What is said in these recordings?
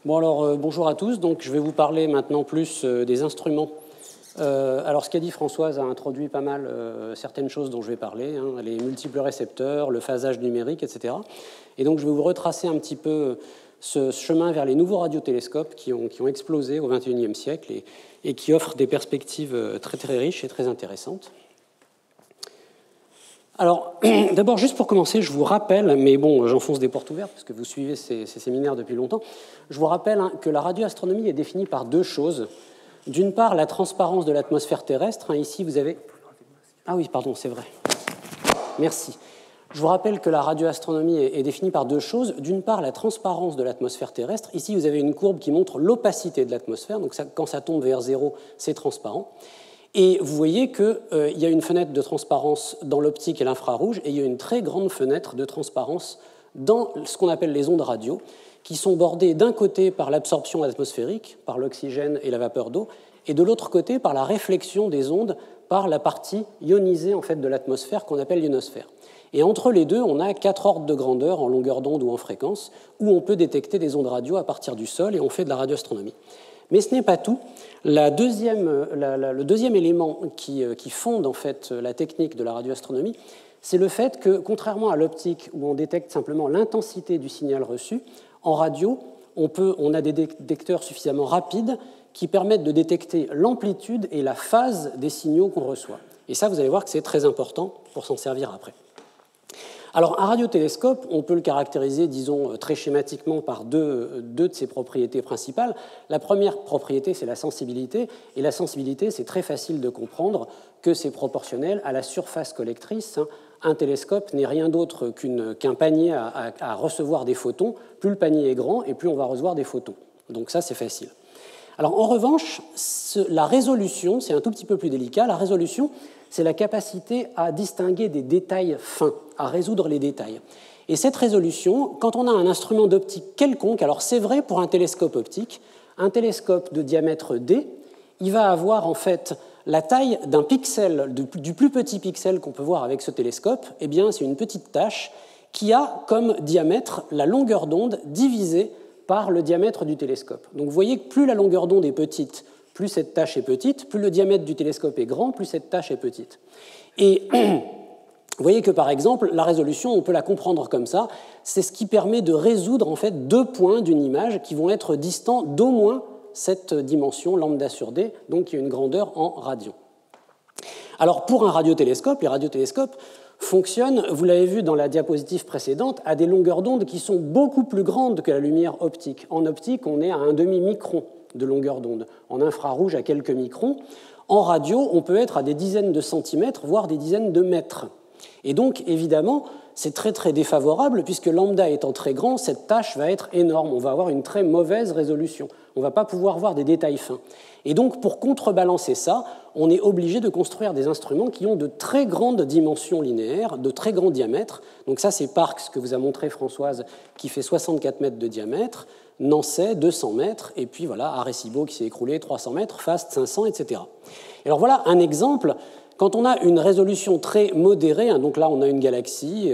Bon alors, bonjour à tous. Donc, je vais vous parler maintenant plus des instruments. Alors, ce qu'a dit Françoise a introduit pas mal certaines choses dont je vais parler, hein, les multiples récepteurs, le phasage numérique, etc. Et donc, je vais vous retracer un petit peu ce chemin vers les nouveaux radiotélescopes qui ont explosé au XXIe siècle et qui offrent des perspectives très, très riches et très intéressantes. Alors, d'abord, juste pour commencer, je vous rappelle, mais bon, j'enfonce des portes ouvertes parce que vous suivez ces séminaires depuis longtemps, je vous rappelle que la radioastronomie est définie par deux choses. D'une part, la transparence de l'atmosphère terrestre. Ici, vous avez... Ah oui, pardon, c'est vrai. Merci. Je vous rappelle que la radioastronomie est définie par deux choses. D'une part, la transparence de l'atmosphère terrestre. Ici, vous avez une courbe qui montre l'opacité de l'atmosphère. Donc, quand ça tombe vers zéro, c'est transparent. Et vous voyez qu'il y a une fenêtre de transparence dans l'optique et l'infrarouge, et il y a une très grande fenêtre de transparence dans ce qu'on appelle les ondes radio, qui sont bordées d'un côté par l'absorption atmosphérique, par l'oxygène et la vapeur d'eau, et de l'autre côté par la réflexion des ondes par la partie ionisée en fait, de l'atmosphère qu'on appelle l'ionosphère. Et entre les deux, on a 4 ordres de grandeur en longueur d'onde ou en fréquence, où on peut détecter des ondes radio à partir du sol, et on fait de la radioastronomie. Mais ce n'est pas tout. Le deuxième élément qui fonde en fait, la technique de la radioastronomie, c'est le fait que, contrairement à l'optique où on détecte simplement l'intensité du signal reçu, en radio, on a des détecteurs suffisamment rapides qui permettent de détecter l'amplitude et la phase des signaux qu'on reçoit. Et ça, vous allez voir que c'est très important pour s'en servir après. Alors, un radiotélescope, on peut le caractériser, disons, très schématiquement par deux de ses propriétés principales. La première propriété, c'est la sensibilité. Et la sensibilité, c'est très facile de comprendre que c'est proportionnel à la surface collectrice. Un télescope n'est rien d'autre qu'un panier à recevoir des photons. Plus le panier est grand, et plus on va recevoir des photons. Donc ça, c'est facile. Alors, en revanche, la résolution, c'est un tout petit peu plus délicat. La résolution, c'est la capacité à distinguer des détails fins, à résoudre les détails. Et cette résolution, quand on a un instrument d'optique quelconque, alors c'est vrai pour un télescope optique, un télescope de diamètre D, il va avoir en fait la taille d'un pixel, du plus petit pixel qu'on peut voir avec ce télescope, eh bien c'est une petite tache qui a comme diamètre la longueur d'onde divisée par le diamètre du télescope. Donc vous voyez que plus la longueur d'onde est petite, plus cette tache est petite, plus le diamètre du télescope est grand, plus cette tache est petite. Et vous voyez que, par exemple, la résolution, on peut la comprendre comme ça, c'est ce qui permet de résoudre en fait 2 points d'une image qui vont être distants d'au moins cette dimension lambda sur d, donc qui a une grandeur en radians. Alors pour un radiotélescope, les radiotélescopes fonctionnent, vous l'avez vu dans la diapositive précédente, à des longueurs d'onde qui sont beaucoup plus grandes que la lumière optique. En optique, on est à un demi-micron de longueur d'onde. En infrarouge, à quelques microns. En radio, on peut être à des dizaines de centimètres, voire des dizaines de mètres. Et donc, évidemment, c'est très, très défavorable, puisque lambda étant très grand, cette tache va être énorme. On va avoir une très mauvaise résolution. On ne va pas pouvoir voir des détails fins. Et donc, pour contrebalancer ça, on est obligé de construire des instruments qui ont de très grandes dimensions linéaires, de très grands diamètres. Donc ça, c'est Parkes, que vous a montré Françoise, qui fait 64 mètres de diamètre, Nancy, 200 mètres, et puis voilà, Arecibo qui s'est écroulé, 300 mètres, FAST, 500, etc. Et alors voilà un exemple. Quand on a une résolution très modérée, donc là on a une galaxie,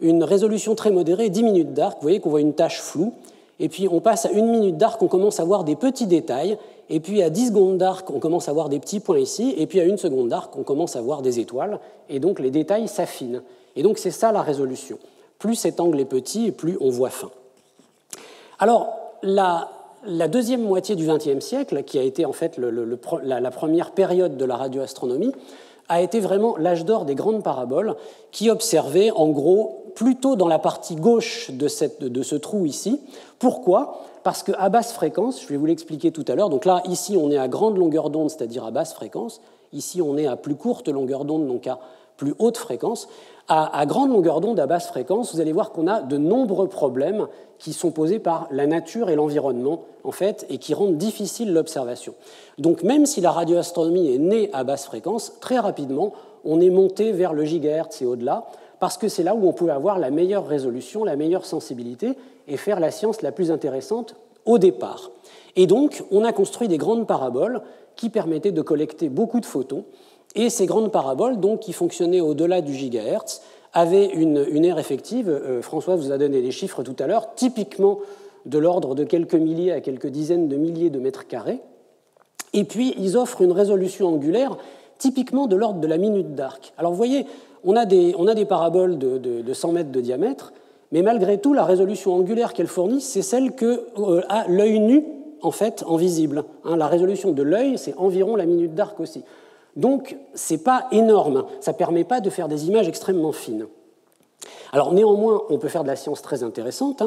une résolution très modérée, 10 minutes d'arc, vous voyez qu'on voit une tache floue, et puis on passe à 1 minute d'arc, on commence à voir des petits détails, et puis à 10 secondes d'arc, on commence à voir des petits points ici, et puis à 1 seconde d'arc, on commence à voir des étoiles, et donc les détails s'affinent. Et donc c'est ça la résolution. Plus cet angle est petit, plus on voit fin. Alors, la deuxième moitié du XXe siècle, qui a été en fait la première période de la radioastronomie, a été vraiment l'âge d'or des grandes paraboles qui observaient en gros plutôt dans la partie gauche de ce trou ici. Pourquoi ? Parce qu'à basse fréquence, je vais vous l'expliquer tout à l'heure, donc là, ici, on est à grande longueur d'onde, c'est-à-dire à basse fréquence. Ici, on est à plus courte longueur d'onde, donc à plus haute fréquence. À grande longueur d'onde, à basse fréquence, vous allez voir qu'on a de nombreux problèmes qui sont posés par la nature et l'environnement, en fait, et qui rendent difficile l'observation. Donc, même si la radioastronomie est née à basse fréquence, très rapidement, on est monté vers le gigahertz et au-delà, parce que c'est là où on pouvait avoir la meilleure résolution, la meilleure sensibilité, et faire la science la plus intéressante au départ. Et donc, on a construit des grandes paraboles qui permettaient de collecter beaucoup de photons. Et ces grandes paraboles, donc, qui fonctionnaient au-delà du gigahertz, avaient une aire effective. François vous a donné des chiffres tout à l'heure. Typiquement, de l'ordre de quelques milliers à quelques dizaines de milliers de mètres carrés. Et puis, ils offrent une résolution angulaire typiquement de l'ordre de la minute d'arc. Alors, vous voyez, on a des paraboles de 100 mètres de diamètre, mais malgré tout, la résolution angulaire qu'elles fournissent, c'est celle que a l'œil nu, en fait, en visible. La résolution de l'œil, c'est environ la minute d'arc aussi. Donc, ce n'est pas énorme. Ça ne permet pas de faire des images extrêmement fines. Alors néanmoins, on peut faire de la science très intéressante.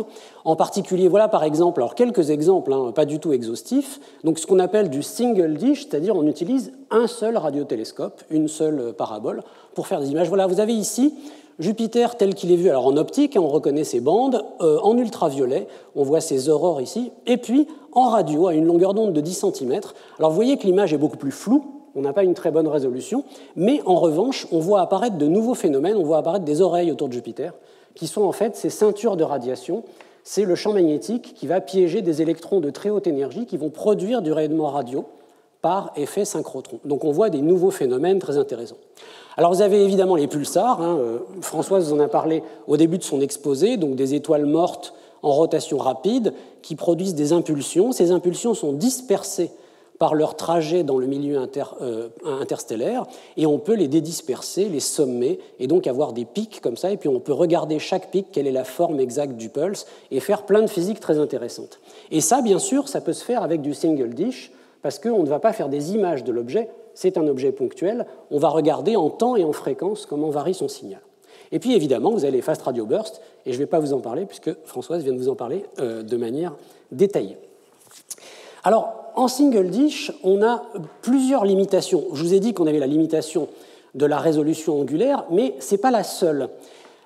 En particulier, voilà par exemple, alors quelques exemples, pas du tout exhaustifs. Donc ce qu'on appelle du single dish, c'est-à-dire on utilise un seul radiotélescope, une seule parabole, pour faire des images. Voilà, vous avez ici Jupiter tel qu'il est vu, alors en optique, on reconnaît ses bandes, en ultraviolet, on voit ses aurores ici, et puis en radio, à une longueur d'onde de 10 cm. Alors vous voyez que l'image est beaucoup plus floue, on n'a pas une très bonne résolution, mais en revanche, on voit apparaître de nouveaux phénomènes, on voit apparaître des oreilles autour de Jupiter, qui sont en fait ces ceintures de radiation. C'est le champ magnétique qui va piéger des électrons de très haute énergie qui vont produire du rayonnement radio par effet synchrotron. Donc on voit des nouveaux phénomènes très intéressants. Alors vous avez évidemment les pulsars, Françoise vous en a parlé au début de son exposé, donc des étoiles mortes en rotation rapide qui produisent des impulsions. Ces impulsions sont dispersées par leur trajet dans le milieu interstellaire, et on peut les dédisperser, les sommer, et donc avoir des pics comme ça, et puis on peut regarder chaque pic, quelle est la forme exacte du pulse, et faire plein de physique très intéressante. Et ça, bien sûr, ça peut se faire avec du single dish, parce qu'on ne va pas faire des images de l'objet, c'est un objet ponctuel, on va regarder en temps et en fréquence comment varie son signal. Et puis évidemment, vous avez les fast radio bursts, et je ne vais pas vous en parler, puisque Françoise vient de vous en parler de manière détaillée. Alors, en single dish, on a plusieurs limitations. Je vous ai dit qu'on avait la limitation de la résolution angulaire, mais ce n'est pas la seule.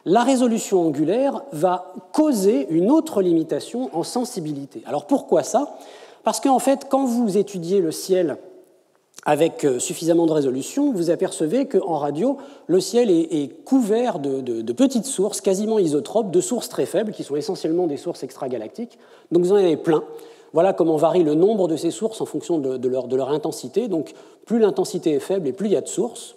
La résolution angulaire va causer une autre limitation en sensibilité. Alors pourquoi ça ? Parce qu'en fait, quand vous étudiez le ciel avec suffisamment de résolution, vous apercevez qu'en radio, le ciel est couvert de petites sources, quasiment isotropes, de sources très faibles, qui sont essentiellement des sources extragalactiques. Donc vous en avez plein. Voilà comment varie le nombre de ces sources en fonction de leur intensité. Donc, plus l'intensité est faible et plus il y a de sources.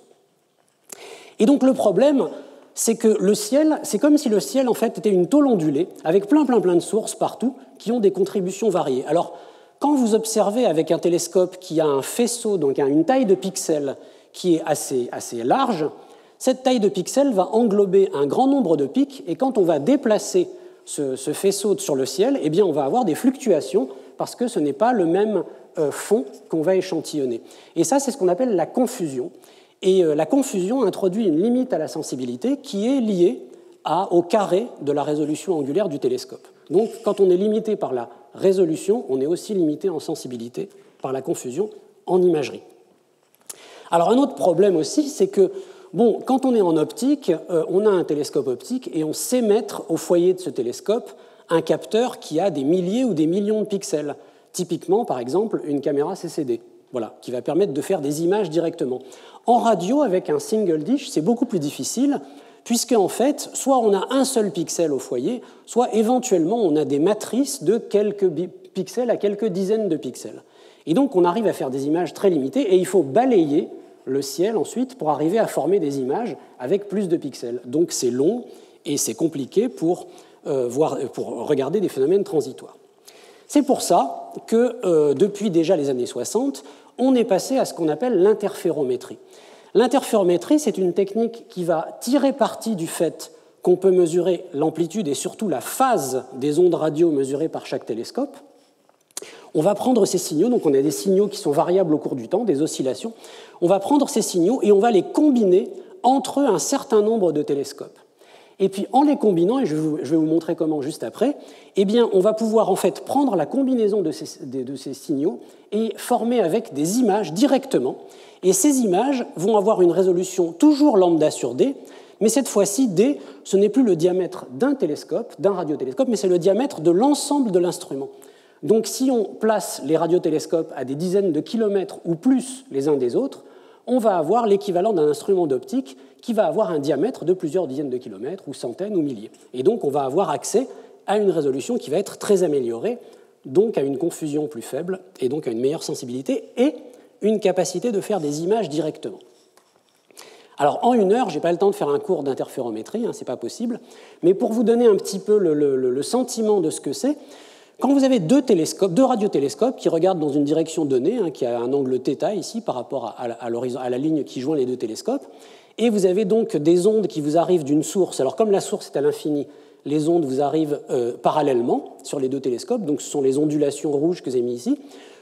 Et donc, le problème, c'est que le ciel, c'est comme si le ciel, en fait, était une tôle ondulée, avec plein de sources partout, qui ont des contributions variées. Alors, quand vous observez avec un télescope qui a un faisceau, donc une taille de pixels qui est assez large, cette taille de pixels va englober un grand nombre de pics, et quand on va déplacer ce faisceau sur le ciel, eh bien, on va avoir des fluctuations parce que ce n'est pas le même fond qu'on va échantillonner. Et ça, c'est ce qu'on appelle la confusion. Et la confusion introduit une limite à la sensibilité qui est liée au carré de la résolution angulaire du télescope. Donc, quand on est limité par la résolution, on est aussi limité en sensibilité par la confusion en imagerie. Alors, un autre problème aussi, c'est que quand on est en optique, on a un télescope optique et on sait mettre au foyer de ce télescope un capteur qui a des milliers ou des millions de pixels. Typiquement, par exemple, une caméra CCD, qui va permettre de faire des images directement. En radio, avec un single dish, c'est beaucoup plus difficile, puisque en fait, soit on a un seul pixel au foyer, soit éventuellement on a des matrices de quelques pixels à quelques dizaines de pixels. Et donc on arrive à faire des images très limitées, et il faut balayer le ciel ensuite pour arriver à former des images avec plus de pixels. Donc c'est long et c'est compliqué pour regarder des phénomènes transitoires. C'est pour ça que depuis déjà les années 60, on est passé à ce qu'on appelle l'interférométrie. L'interférométrie, c'est une technique qui va tirer parti du fait qu'on peut mesurer l'amplitude et surtout la phase des ondes radio mesurées par chaque télescope. On va prendre ces signaux, donc on a des signaux qui sont variables au cours du temps, des oscillations. On va prendre ces signaux et on va les combiner entre un certain nombre de télescopes. Et puis en les combinant, et je vais vous montrer comment juste après, eh bien, on va pouvoir en fait prendre la combinaison de ces signaux et former avec des images directement. Et ces images vont avoir une résolution toujours lambda sur D, mais cette fois-ci, D, ce n'est plus le diamètre d'un télescope, d'un radiotélescope, mais c'est le diamètre de l'ensemble de l'instrument. Donc si on place les radiotélescopes à des dizaines de kilomètres ou plus les uns des autres, on va avoir l'équivalent d'un instrument d'optique qui va avoir un diamètre de plusieurs dizaines de kilomètres, ou centaines, ou milliers. Et donc, on va avoir accès à une résolution qui va être très améliorée, donc à une confusion plus faible, et donc à une meilleure sensibilité, et une capacité de faire des images directement. Alors, en 1 heure, je n'ai pas le temps de faire un cours d'interférométrie, ce n'est pas possible, mais pour vous donner un petit peu le sentiment de ce que c'est, Quand vous avez deux radiotélescopes qui regardent dans une direction donnée, hein, qui a un angle θ ici par rapport à la ligne qui joint les deux télescopes, et vous avez donc des ondes qui vous arrivent d'une source. Alors comme la source est à l'infini, les ondes vous arrivent parallèlement sur les deux télescopes, donc ce sont les ondulations rouges que j'ai mis ici.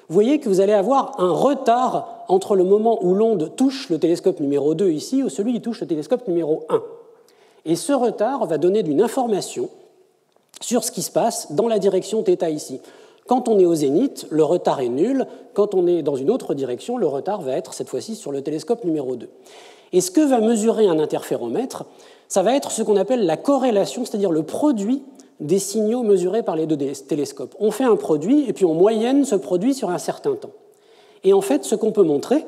Vous voyez que vous allez avoir un retard entre le moment où l'onde touche le télescope numéro 2 ici et celui qui touche le télescope numéro 1. Et ce retard va donner une information sur ce qui se passe dans la direction θ ici. Quand on est au zénith, le retard est nul. Quand on est dans une autre direction, le retard va être cette fois-ci sur le télescope numéro 2. Et ce que va mesurer un interféromètre, ça va être ce qu'on appelle la corrélation, c'est-à-dire le produit des signaux mesurés par les deux télescopes. On fait un produit et puis on moyenne ce produit sur un certain temps. Et en fait, ce qu'on peut montrer,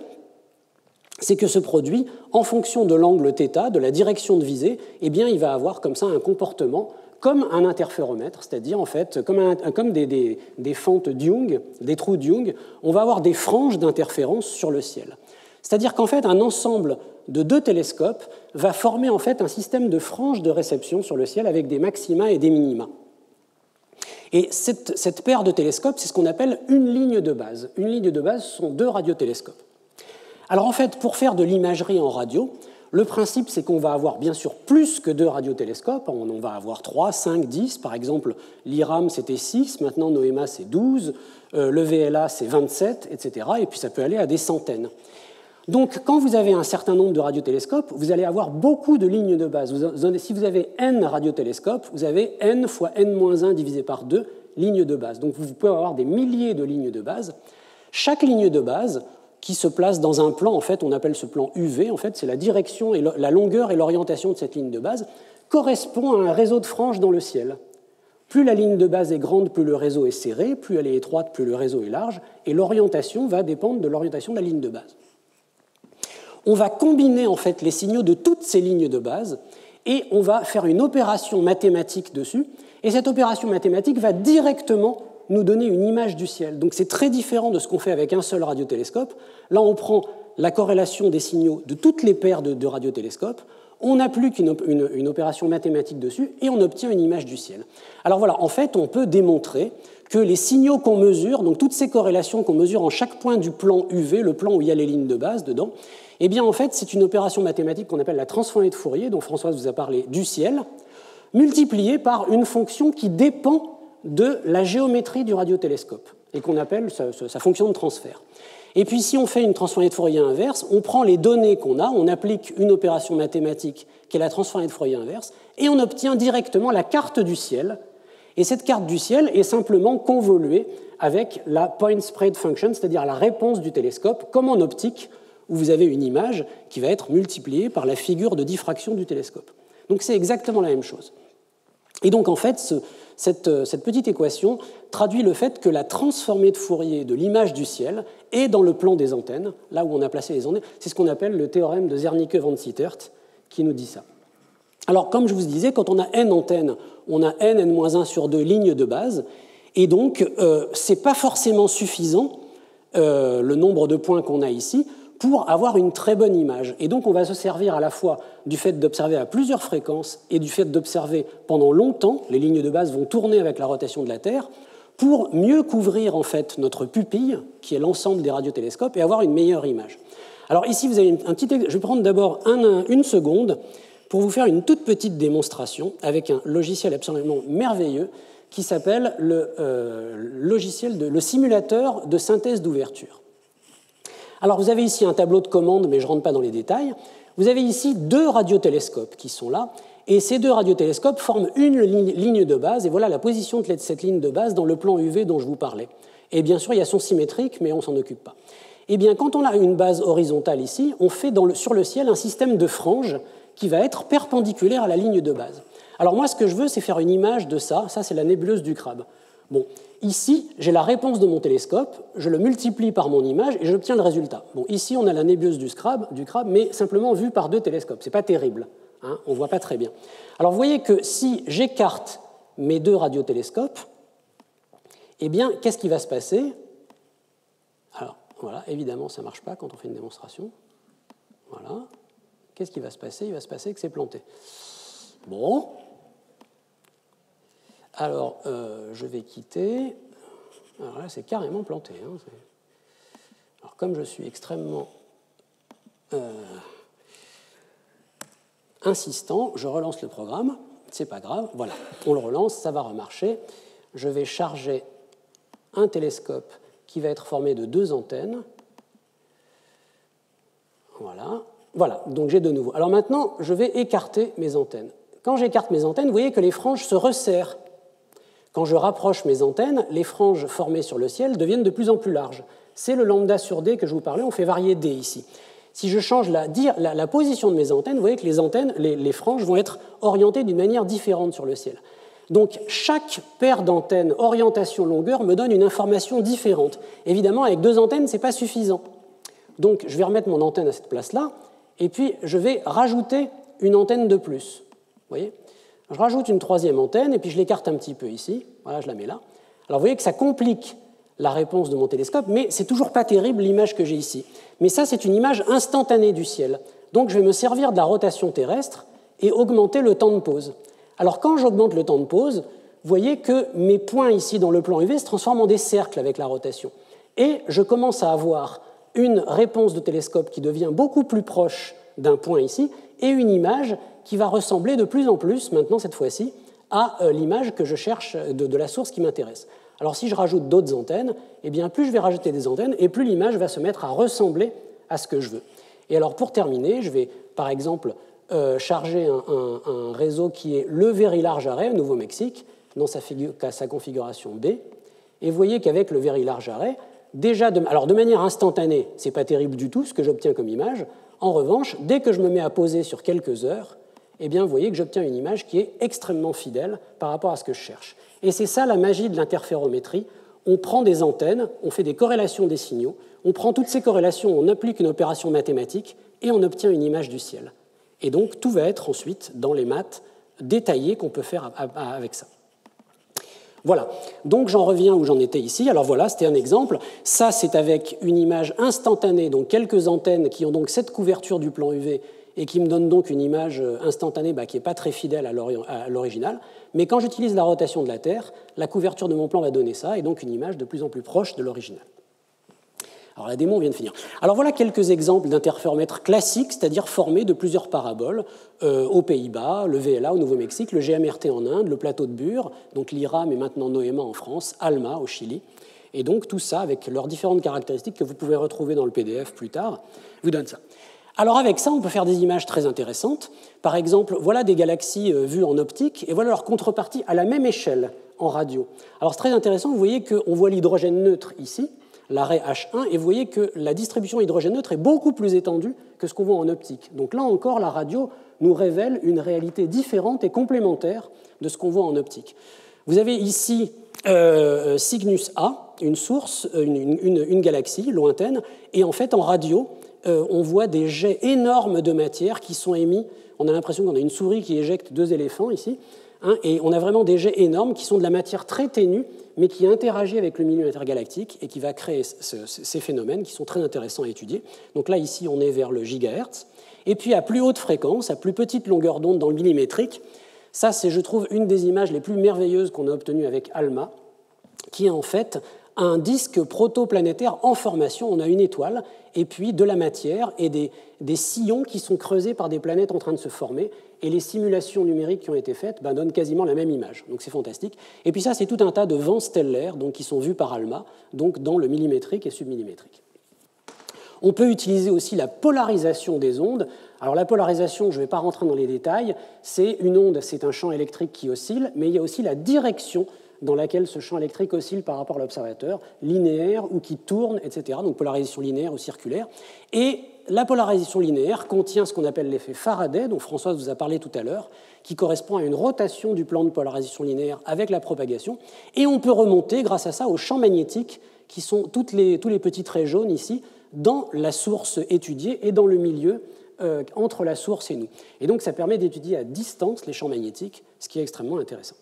c'est que ce produit, en fonction de l'angle θ, de la direction de visée, eh bien, il va avoir comme ça un comportement comme un interféromètre, c'est-à-dire en fait comme des fentes Young, des trous Young, on va avoir des franges d'interférence sur le ciel. C'est-à-dire qu'en fait, un ensemble de deux télescopes va former en fait un système de franges de réception sur le ciel avec des maxima et des minima. Et cette paire de télescopes, c'est ce qu'on appelle une ligne de base. Une ligne de base, ce sont deux radiotélescopes. Alors en fait, pour faire de l'imagerie en radio, le principe, c'est qu'on va avoir bien sûr plus que deux radiotélescopes. On va avoir 3, 5, 10. Par exemple, l'IRAM, c'était 6. Maintenant, NOEMA, c'est 12. Le VLA, c'est 27, etc. Et puis, ça peut aller à des centaines. Donc, quand vous avez un certain nombre de radiotélescopes, vous allez avoir beaucoup de lignes de base. Si vous avez n radiotélescopes, vous avez n fois n-1 divisé par 2 lignes de base. Donc, vous pouvez avoir des milliers de lignes de base. Chaque ligne de base qui se place dans un plan, en fait, on appelle ce plan UV, en fait, c'est la direction et la longueur et l'orientation de cette ligne de base, correspond à un réseau de franges dans le ciel. Plus la ligne de base est grande, plus le réseau est serré, plus elle est étroite, plus le réseau est large, et l'orientation va dépendre de l'orientation de la ligne de base. On va combiner en fait les signaux de toutes ces lignes de base et on va faire une opération mathématique dessus, et cette opération mathématique va directement nous donner une image du ciel. Donc c'est très différent de ce qu'on fait avec un seul radiotélescope. Là, on prend la corrélation des signaux de toutes les paires de radiotélescopes, on applique une opération mathématique dessus et on obtient une image du ciel. Alors voilà, en fait, on peut démontrer que les signaux qu'on mesure, donc toutes ces corrélations qu'on mesure en chaque point du plan UV, le plan où il y a les lignes de base dedans, eh bien en fait, c'est une opération mathématique qu'on appelle la transformée de Fourier, dont Françoise vous a parlé, du ciel, multipliée par une fonction qui dépend de la géométrie du radiotélescope et qu'on appelle sa fonction de transfert. Et puis si on fait une transformée de Fourier inverse, on prend les données qu'on a, on applique une opération mathématique qui est la transformée de Fourier inverse et on obtient directement la carte du ciel. Et cette carte du ciel est simplement convoluée avec la point spread function, c'est-à-dire la réponse du télescope, comme en optique, où vous avez une image qui va être multipliée par la figure de diffraction du télescope. Donc c'est exactement la même chose. Et donc en fait, cette petite équation traduit le fait que la transformée de Fourier de l'image du ciel est dans le plan des antennes, là où on a placé les antennes. C'est ce qu'on appelle le théorème de Zernike-van Sittert qui nous dit ça. Alors, comme je vous disais, quand on a n antennes, on a n, n-1 sur 2 lignes de base, et donc ce n'est pas forcément suffisant, le nombre de points qu'on a ici, pour avoir une très bonne image. Et donc on va se servir à la fois du fait d'observer à plusieurs fréquences et du fait d'observer pendant longtemps, les lignes de base vont tourner avec la rotation de la Terre, pour mieux couvrir en fait notre pupille, qui est l'ensemble des radiotélescopes, et avoir une meilleure image. Alors ici, vous avez un petit... Je vais prendre d'abord une seconde pour vous faire une toute petite démonstration avec un logiciel absolument merveilleux qui s'appelle le simulateur de synthèse d'ouverture. Alors vous avez ici un tableau de commande, mais je ne rentre pas dans les détails. Vous avez ici 2 radiotélescopes qui sont là, et ces 2 radiotélescopes forment une ligne de base, et voilà la position de cette ligne de base dans le plan UV dont je vous parlais. Et bien sûr, il y a son symétrique, mais on ne s'en occupe pas. Eh bien, quand on a une base horizontale ici, on fait sur le ciel un système de franges qui va être perpendiculaire à la ligne de base. Alors moi, ce que je veux, c'est faire une image de ça. Ça, c'est la nébuleuse du crabe. Bon, ici, j'ai la réponse de mon télescope, je le multiplie par mon image et j'obtiens le résultat. Bon, ici, on a la nébuleuse du crabe, mais simplement vue par 2 télescopes. Ce n'est pas terrible, hein, on ne voit pas très bien. Alors, vous voyez que si j'écarte mes 2 radiotélescopes, eh bien, qu'est-ce qui va se passer? Alors, voilà, évidemment, ça ne marche pas quand on fait une démonstration. Voilà. Qu'est-ce qui va se passer? Il va se passer que c'est planté. Bon. Alors, je vais quitter. Alors là, c'est carrément planté. Hein. Alors, comme je suis extrêmement insistant, je relance le programme. C'est pas grave. Voilà, on le relance, ça va remarcher. Je vais charger un télescope qui va être formé de 2 antennes. Voilà. Voilà, donc j'ai de nouveau. Alors maintenant, je vais écarter mes antennes. Quand j'écarte mes antennes, vous voyez que les franges se resserrent. Quand je rapproche mes antennes, les franges formées sur le ciel deviennent de plus en plus larges. C'est le lambda sur D que je vous parlais, on fait varier D ici. Si je change la position de mes antennes, vous voyez que les antennes, les franges vont être orientées d'une manière différente sur le ciel. Donc chaque paire d'antennes, orientation, longueur, me donne une information différente. Évidemment, avec 2 antennes, ce n'est pas suffisant. Donc je vais remettre mon antenne à cette place-là, et puis je vais rajouter une antenne de plus. Vous voyez ? Je rajoute une 3e antenne, et puis je l'écarte un petit peu ici. Voilà, je la mets là. Alors vous voyez que ça complique la réponse de mon télescope, mais c'est toujours pas terrible l'image que j'ai ici. Mais ça, c'est une image instantanée du ciel. Donc je vais me servir de la rotation terrestre et augmenter le temps de pause. Alors quand j'augmente le temps de pause, vous voyez que mes points ici dans le plan UV se transforment en des cercles avec la rotation. Et je commence à avoir une réponse de télescope qui devient beaucoup plus proche d'un point ici, et une image qui va ressembler de plus en plus, maintenant cette fois-ci, à l'image que je cherche de la source qui m'intéresse. Alors si je rajoute d'autres antennes, eh bien plus je vais rajouter des antennes, et plus l'image va se mettre à ressembler à ce que je veux. Et alors pour terminer, je vais par exemple charger un réseau qui est le Very Large Array au Nouveau-Mexique, dans sa configuration B, et vous voyez qu'avec le Very Large Array, déjà de manière instantanée, ce n'est pas terrible du tout ce que j'obtiens comme image. En revanche, dès que je me mets à poser sur quelques heures, eh bien, vous voyez que j'obtiens une image qui est extrêmement fidèle par rapport à ce que je cherche. Et c'est ça la magie de l'interférométrie. On prend des antennes, on fait des corrélations des signaux, on prend toutes ces corrélations, on applique une opération mathématique et on obtient une image du ciel. Et donc, tout va être ensuite dans les maths détaillées qu'on peut faire avec ça. Voilà, donc j'en reviens où j'en étais ici. Alors voilà, c'était un exemple. Ça, c'est avec une image instantanée, donc quelques antennes qui ont donc cette couverture du plan UV et qui me donnent donc une image instantanée qui n'est pas très fidèle à l'original. Mais quand j'utilise la rotation de la Terre, la couverture de mon plan va donner ça, et donc une image de plus en plus proche de l'original. Alors la démo vient de finir. Alors voilà quelques exemples d'interféromètres classiques, c'est-à-dire formés de plusieurs paraboles aux Pays-Bas, le VLA au Nouveau-Mexique, le GMRT en Inde, le plateau de Bure, donc l'IRAM et maintenant NOEMA en France, ALMA au Chili. Et donc tout ça, avec leurs différentes caractéristiques que vous pouvez retrouver dans le PDF plus tard, vous donne ça. Alors avec ça, on peut faire des images très intéressantes. Par exemple, voilà des galaxies vues en optique, et voilà leur contrepartie à la même échelle en radio. Alors c'est très intéressant, vous voyez qu'on voit l'hydrogène neutre ici, l'arrêt H1, et vous voyez que la distribution hydrogène neutre est beaucoup plus étendue que ce qu'on voit en optique. Donc là encore, la radio nous révèle une réalité différente et complémentaire de ce qu'on voit en optique. Vous avez ici Cygnus A, une source, une galaxie lointaine, et en fait en radio, on voit des jets énormes de matière qui sont émis. On a l'impression qu'on a une souris qui éjecte 2 éléphants ici, et on a vraiment des jets énormes qui sont de la matière très ténue, mais qui interagit avec le milieu intergalactique et qui va créer ces phénomènes qui sont très intéressants à étudier. Donc là, ici, on est vers le gigahertz. Et puis, à plus haute fréquence, à plus petite longueur d'onde dans le millimétrique, ça, c'est, je trouve, une des images les plus merveilleuses qu'on a obtenues avec ALMA, qui est en fait un disque protoplanétaire en formation. On a une étoile, et puis de la matière et des sillons qui sont creusés par des planètes en train de se former. Et les simulations numériques qui ont été faites donnent quasiment la même image. Donc c'est fantastique. Et puis ça, c'est tout un tas de vents stellaires donc, qui sont vus par ALMA, donc dans le millimétrique et submillimétrique. On peut utiliser aussi la polarisation des ondes. Alors la polarisation, je ne vais pas rentrer dans les détails, c'est une onde, c'est un champ électrique qui oscille, mais il y a aussi la direction dans laquelle ce champ électrique oscille par rapport à l'observateur, linéaire ou qui tourne, etc. Donc polarisation linéaire ou circulaire. Et la polarisation linéaire contient ce qu'on appelle l'effet Faraday, dont Françoise vous a parlé tout à l'heure, qui correspond à une rotation du plan de polarisation linéaire avec la propagation. Et on peut remonter, grâce à ça, aux champs magnétiques, qui sont tous les petits traits jaunes ici, dans la source étudiée et dans le milieu entre la source et nous. Et donc ça permet d'étudier à distance les champs magnétiques, ce qui est extrêmement intéressant.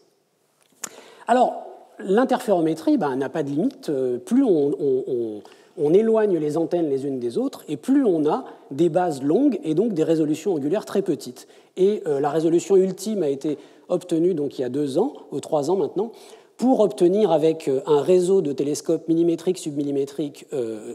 Alors, l'interférométrie n'a pas de limite. Plus on éloigne les antennes les unes des autres, et plus on a des bases longues et donc des résolutions angulaires très petites. Et la résolution ultime a été obtenu donc il y a 2 ans, ou 3 ans maintenant, pour obtenir avec un réseau de télescopes millimétriques, submillimétriques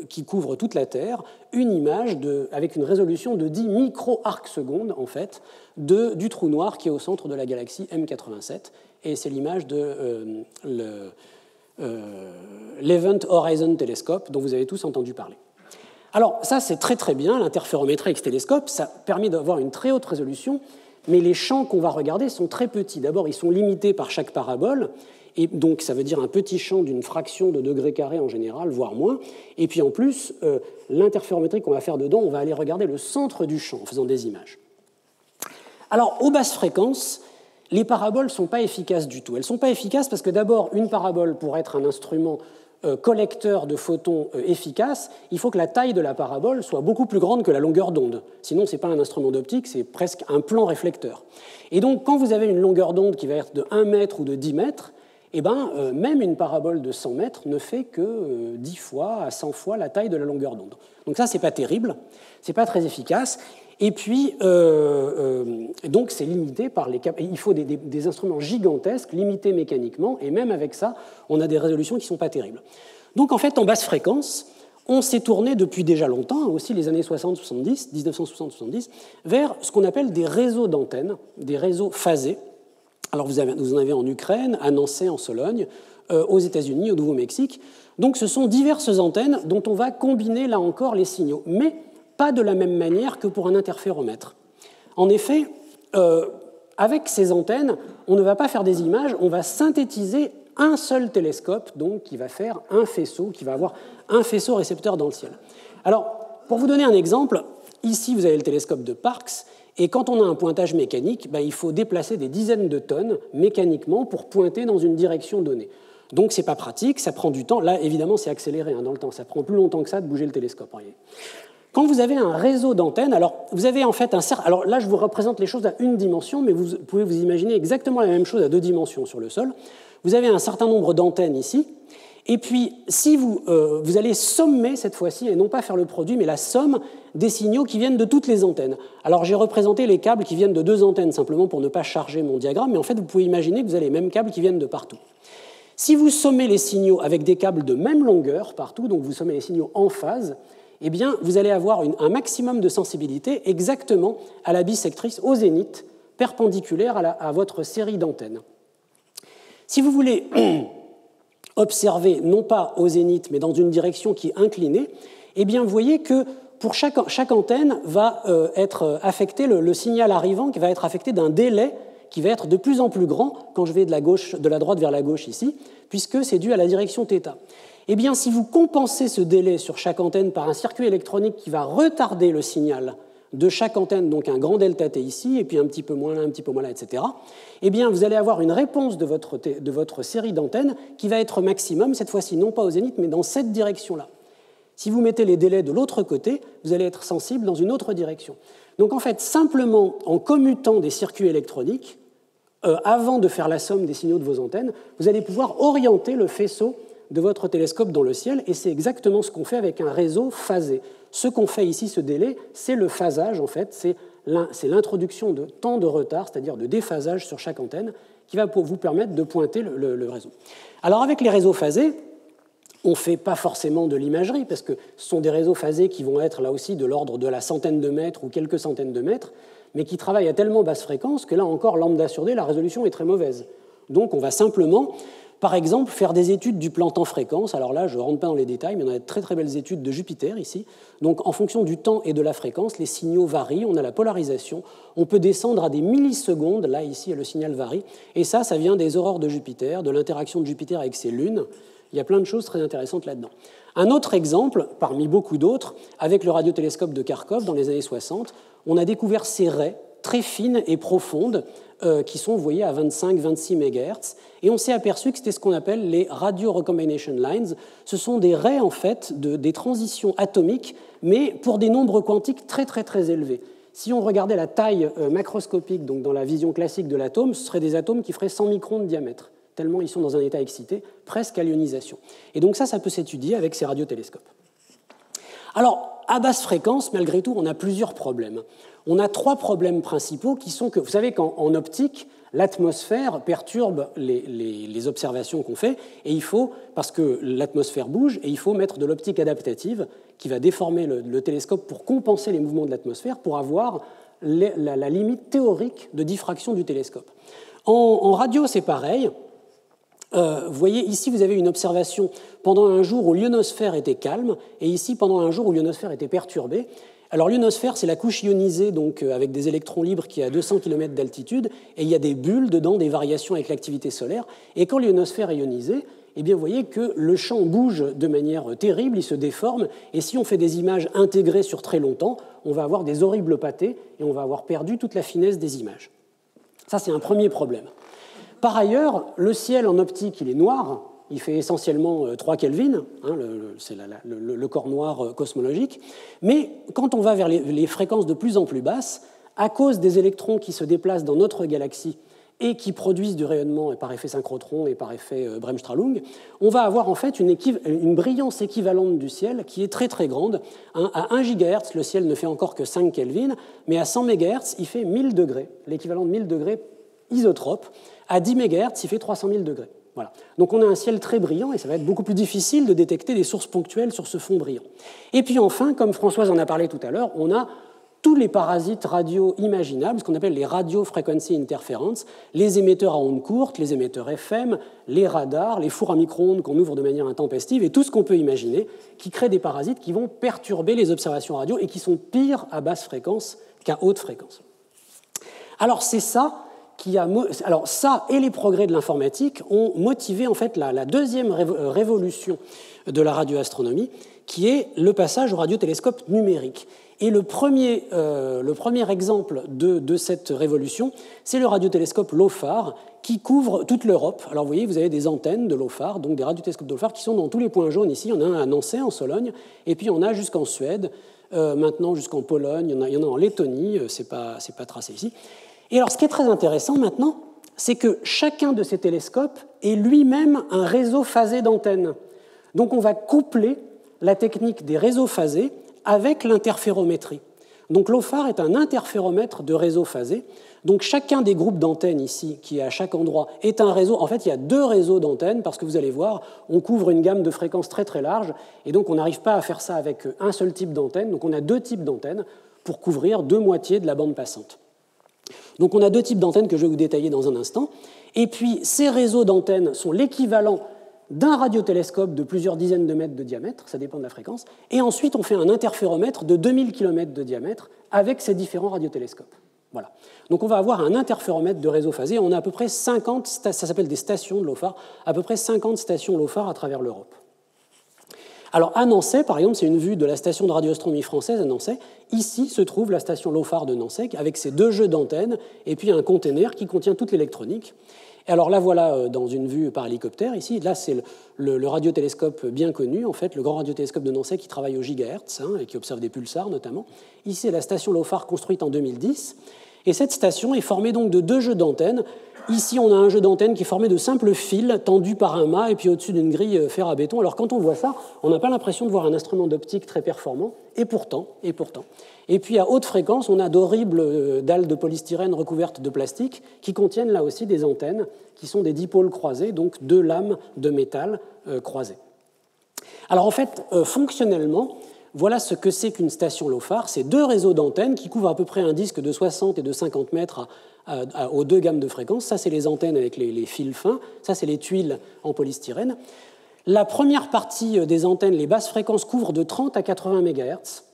qui couvre toute la Terre, une image avec une résolution de 10 micro-arcs-secondes, en fait, du trou noir qui est au centre de la galaxie M87. Et c'est l'image de l'Event Horizon Telescope, dont vous avez tous entendu parler. Alors, ça, c'est très très bien, l'interférométrie avec ce télescope, ça permet d'avoir une très haute résolution, mais les champs qu'on va regarder sont très petits. D'abord, ils sont limités par chaque parabole, et donc ça veut dire un petit champ d'une fraction de degré carré en général, voire moins. Et puis en plus, l'interférométrie qu'on va faire dedans, on va aller regarder le centre du champ en faisant des images. Alors, aux basses fréquences, les paraboles ne sont pas efficaces du tout. Elles ne sont pas efficaces parce que d'abord, une parabole, pour être un instrument collecteur de photons efficace, il faut que la taille de la parabole soit beaucoup plus grande que la longueur d'onde. Sinon, ce n'est pas un instrument d'optique, c'est presque un plan réflecteur. Et donc, quand vous avez une longueur d'onde qui va être de 1 mètre ou de 10 mètres, eh ben, même une parabole de 100 mètres ne fait que 10 fois à 100 fois la taille de la longueur d'onde. Donc ça, ce n'est pas terrible, ce n'est pas très efficace. Et puis, donc, c'est limité par les capacités. Il faut des instruments gigantesques, limités mécaniquement, et même avec ça, on a des résolutions qui ne sont pas terribles. Donc, en fait, en basse fréquence, on s'est tourné depuis déjà longtemps, aussi les années 60-70, 1960-70, vers ce qu'on appelle des réseaux d'antennes, des réseaux phasés. Alors, vous en avez en Ukraine, à Nancy, en Sologne, aux États-Unis, au Nouveau-Mexique. Donc, ce sont diverses antennes dont on va combiner, là encore, les signaux. Mais pas de la même manière que pour un interféromètre. En effet, avec ces antennes, on ne va pas faire des images, on va synthétiser un seul télescope, donc qui va faire un faisceau, qui va avoir un faisceau récepteur dans le ciel. Alors, pour vous donner un exemple, ici vous avez le télescope de Parkes, et quand on a un pointage mécanique, il faut déplacer des dizaines de tonnes mécaniquement pour pointer dans une direction donnée. Donc ce n'est pas pratique, ça prend du temps. Là, évidemment, c'est accéléré dans le temps, ça prend plus longtemps que ça de bouger le télescope. Quand vous avez un réseau d'antennes, alors vous avez en fait alors là je vous représente les choses à une dimension, mais vous pouvez vous imaginer exactement la même chose à 2 dimensions sur le sol. Vous avez un certain nombre d'antennes ici, et puis si vous allez sommer cette fois-ci, et non pas faire le produit, mais la somme des signaux qui viennent de toutes les antennes. Alors j'ai représenté les câbles qui viennent de 2 antennes, simplement pour ne pas charger mon diagramme, mais en fait vous pouvez imaginer que vous avez les mêmes câbles qui viennent de partout. Si vous sommez les signaux avec des câbles de même longueur partout, donc vous sommez les signaux en phase, eh bien, vous allez avoir un maximum de sensibilité exactement à la bissectrice, au zénith, perpendiculaire à votre série d'antennes. Si vous voulez observer, non pas au zénith, mais dans une direction qui est inclinée, eh bien, vous voyez que pour chaque antenne va être affecté, le signal arrivant qui va être affecté d'un délai qui va être de plus en plus grand quand je vais de la droite vers la gauche ici, puisque c'est dû à la direction θ. Eh bien, si vous compensez ce délai sur chaque antenne par un circuit électronique qui va retarder le signal de chaque antenne, donc un grand delta T ici, et puis un petit peu moins là, un petit peu moins là, etc., eh bien, vous allez avoir une réponse de votre série d'antennes qui va être maximum, cette fois-ci non pas au zénith, mais dans cette direction-là. Si vous mettez les délais de l'autre côté, vous allez être sensible dans une autre direction. Donc, en fait, simplement en commutant des circuits électroniques, avant de faire la somme des signaux de vos antennes, vous allez pouvoir orienter le faisceau de votre télescope dans le ciel, et c'est exactement ce qu'on fait avec un réseau phasé. Ce qu'on fait ici, ce délai, c'est le phasage, en fait, c'est l'introduction de temps de retard, c'est-à-dire de déphasage sur chaque antenne, qui va vous permettre de pointer le réseau. Alors avec les réseaux phasés, on ne fait pas forcément de l'imagerie, parce que ce sont des réseaux phasés qui vont être là aussi de l'ordre de la centaine de mètres ou quelques centaines de mètres, mais qui travaillent à tellement basse fréquence que là encore, lambda sur D, la résolution est très mauvaise. Donc on va simplement, par exemple, faire des études du plan temps-fréquence. Alors là, je ne rentre pas dans les détails, mais on a de très très belles études de Jupiter ici. Donc en fonction du temps et de la fréquence, les signaux varient, on a la polarisation, on peut descendre à des millisecondes, là ici le signal varie, et ça vient des aurores de Jupiter, de l'interaction de Jupiter avec ses lunes. Il y a plein de choses très intéressantes là-dedans. Un autre exemple, parmi beaucoup d'autres, avec le radiotélescope de Kharkov dans les années 60, on a découvert ces raies très fines et profondes qui sont, vous voyez, à 25-26 MHz, et on s'est aperçu que c'était ce qu'on appelle les radio recombination lines. Ce sont des raies, en fait, des transitions atomiques, mais pour des nombres quantiques très, très, très élevés. Si on regardait la taille macroscopique, donc dans la vision classique de l'atome, ce seraient des atomes qui feraient 100 microns de diamètre, tellement ils sont dans un état excité, presque à l'ionisation. Et donc ça peut s'étudier avec ces radiotélescopes. Alors, à basse fréquence, malgré tout, on a plusieurs problèmes. On a 3 problèmes principaux qui sont que, vous savez qu'en optique, L'atmosphère perturbe les observations qu'on fait, et il faut, parce que l'atmosphère bouge, et il faut mettre de l'optique adaptative qui va déformer le télescope pour compenser les mouvements de l'atmosphère, pour avoir la limite théorique de diffraction du télescope. En radio, c'est pareil. Vous voyez, ici, vous avez une observation pendant un jour où l'ionosphère était calme, et ici, pendant un jour où l'ionosphère était perturbée. Alors, l'ionosphère, c'est la couche ionisée, donc avec des électrons libres qui est à 200 km d'altitude, et il y a des bulles dedans, des variations avec l'activité solaire. Et quand l'ionosphère est ionisée, eh bien, vous voyez que le champ bouge de manière terrible, il se déforme, et si on fait des images intégrées sur très longtemps, on va avoir des horribles pâtés, et on va avoir perdu toute la finesse des images. Ça, c'est un premier problème. Par ailleurs, le ciel en optique, il est noir, il fait essentiellement 3 Kelvin, hein, c'est le corps noir cosmologique, mais quand on va vers les fréquences de plus en plus basses, à cause des électrons qui se déplacent dans notre galaxie et qui produisent du rayonnement par effet synchrotron et par effet Bremsstrahlung, on va avoir en fait une brillance équivalente du ciel qui est très très grande. Hein, à 1 GHz, le ciel ne fait encore que 5 Kelvin, mais à 100 MHz, il fait 1000 degrés, l'équivalent de 1000 degrés isotrope. À 10 MHz, il fait 300 000 degrés. Voilà. Donc on a un ciel très brillant et ça va être beaucoup plus difficile de détecter des sources ponctuelles sur ce fond brillant. Et puis enfin, comme Françoise en a parlé tout à l'heure, on a tous les parasites radio imaginables, ce qu'on appelle les radio frequency interference, les émetteurs à ondes courtes, les émetteurs FM, les radars, les fours à micro-ondes qu'on ouvre de manière intempestive et tout ce qu'on peut imaginer qui crée des parasites qui vont perturber les observations radio et qui sont pires à basse fréquence qu'à haute fréquence. Alors c'est ça alors ça et les progrès de l'informatique ont motivé en fait la deuxième révolution de la radioastronomie, qui est le passage au radiotélescope numérique. Et le premier exemple de cette révolution, c'est le radiotélescope LOFAR, qui couvre toute l'Europe. Alors vous voyez, vous avez des antennes de LOFAR, donc des radiotélescopes de LOFAR, qui sont dans tous les points jaunes ici. Il y en a un à Nancy, en Sologne, et puis il y en a jusqu'en Suède, maintenant jusqu'en Pologne, il y en a en Lettonie, c'est pas tracé ici. Et alors, ce qui est très intéressant maintenant, c'est que chacun de ces télescopes est lui-même un réseau phasé d'antennes. Donc, on va coupler la technique des réseaux phasés avec l'interférométrie. Donc, LOFAR est un interféromètre de réseau phasé. Donc, chacun des groupes d'antennes ici, qui est à chaque endroit, est un réseau. En fait, il y a 2 réseaux d'antennes, parce que vous allez voir, on couvre une gamme de fréquences très très large, et donc on n'arrive pas à faire ça avec un seul type d'antenne. Donc, on a 2 types d'antennes pour couvrir 2 moitiés de la bande passante. Donc on a 2 types d'antennes que je vais vous détailler dans un instant. Et puis ces réseaux d'antennes sont l'équivalent d'un radiotélescope de plusieurs dizaines de mètres de diamètre, ça dépend de la fréquence. Et ensuite on fait un interféromètre de 2000 km de diamètre avec ces différents radiotélescopes. Voilà. Donc on va avoir un interféromètre de réseau phasé. On a à peu près 50, ça s'appelle des stations de LOFAR, à peu près 50 stations LOFAR à travers l'Europe. Alors à Nancy, par exemple, c'est une vue de la station de radioastronomie française à Nancy. Ici se trouve la station LOFAR de Nancy avec ses 2 jeux d'antennes et puis un container qui contient toute l'électronique. Et alors là, voilà dans une vue par hélicoptère ici. Là, c'est le radiotélescope bien connu, en fait, le grand radiotélescope de Nancy qui travaille au gigahertz et qui observe des pulsars notamment. Ici, c'est la station LOFAR construite en 2010. Et cette station est formée donc de 2 jeux d'antennes. Ici, on a un jeu d'antenne qui est formé de simples fils tendus par un mât et puis au-dessus d'une grille fer à béton. Alors quand on voit ça, on n'a pas l'impression de voir un instrument d'optique très performant, et pourtant. Et puis à haute fréquence, on a d'horribles dalles de polystyrène recouvertes de plastique qui contiennent là aussi des antennes qui sont des dipôles croisés, donc 2 lames de métal croisées. Alors en fait, fonctionnellement, voilà ce que c'est qu'une station LOFAR. C'est 2 réseaux d'antennes qui couvrent à peu près un disque de 60 et de 50 mètres aux 2 gammes de fréquences. Ça, c'est les antennes avec les fils fins. Ça, c'est les tuiles en polystyrène. La première partie des antennes, les basses fréquences, couvrent de 30 à 80 MHz.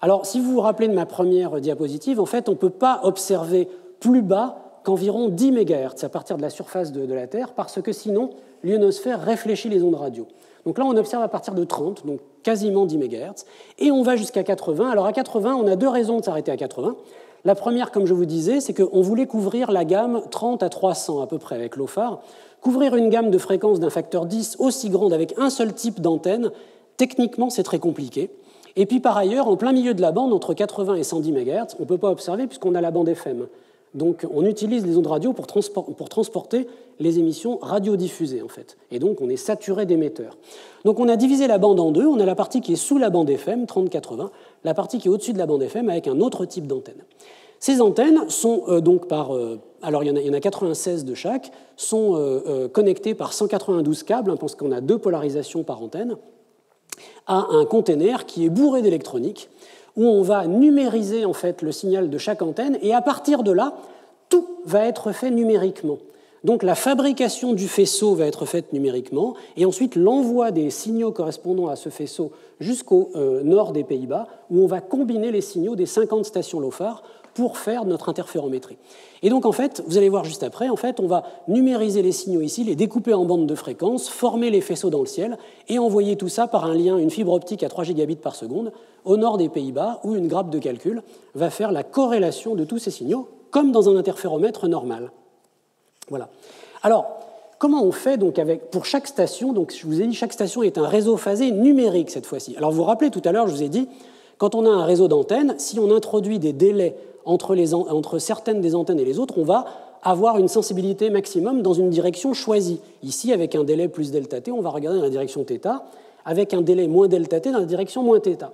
Alors, si vous vous rappelez de ma première diapositive, en fait, on ne peut pas observer plus bas qu'environ 10 MHz à partir de la surface de la Terre, parce que sinon, l'ionosphère réfléchit les ondes radio. Donc là, on observe à partir de 30, donc quasiment 10 MHz, et on va jusqu'à 80. Alors à 80, on a 2 raisons de s'arrêter à 80. La première, comme je vous disais, c'est qu'on voulait couvrir la gamme 30 à 300 à peu près avec LOFAR. Couvrir une gamme de fréquences d'un facteur 10 aussi grande avec un seul type d'antenne, techniquement, c'est très compliqué. Et puis par ailleurs, en plein milieu de la bande, entre 80 et 110 MHz, on ne peut pas observer puisqu'on a la bande FM. Donc on utilise les ondes radio pour transporter les émissions radiodiffusées, en fait. Et donc on est saturé d'émetteurs. Donc on a divisé la bande en 2. On a la partie qui est sous la bande FM, 30-80, la partie qui est au-dessus de la bande FM avec un autre type d'antenne. Ces antennes sont donc alors il y en a 96 de chaque, sont connectées par 192 câbles, parce qu'on a 2 polarisations par antenne, à un container qui est bourré d'électronique, où on va numériser en fait le signal de chaque antenne, et à partir de là, tout va être fait numériquement. Donc la fabrication du faisceau va être faite numériquement, et ensuite l'envoi des signaux correspondant à ce faisceau jusqu'au nord des Pays-Bas, où on va combiner les signaux des 50 stations LOFAR pour faire notre interférométrie. Et donc en fait, vous allez voir juste après, en fait, on va numériser les signaux ici, les découper en bandes de fréquences, former les faisceaux dans le ciel, et envoyer tout ça par un lien, une fibre optique à 3 gigabits par seconde, au nord des Pays-Bas, où une grappe de calcul va faire la corrélation de tous ces signaux, comme dans un interféromètre normal. Voilà. Alors, comment on fait donc pour chaque station? Donc, je vous ai dit, chaque station est un réseau phasé numérique cette fois-ci. Alors, vous vous rappelez, tout à l'heure, je vous ai dit, quand on a un réseau d'antennes, si on introduit des délais entre certaines des antennes et les autres, on va avoir une sensibilité maximum dans une direction choisie. Ici, avec un délai plus delta t, on va regarder dans la direction θ, avec un délai moins delta t dans la direction moins θ.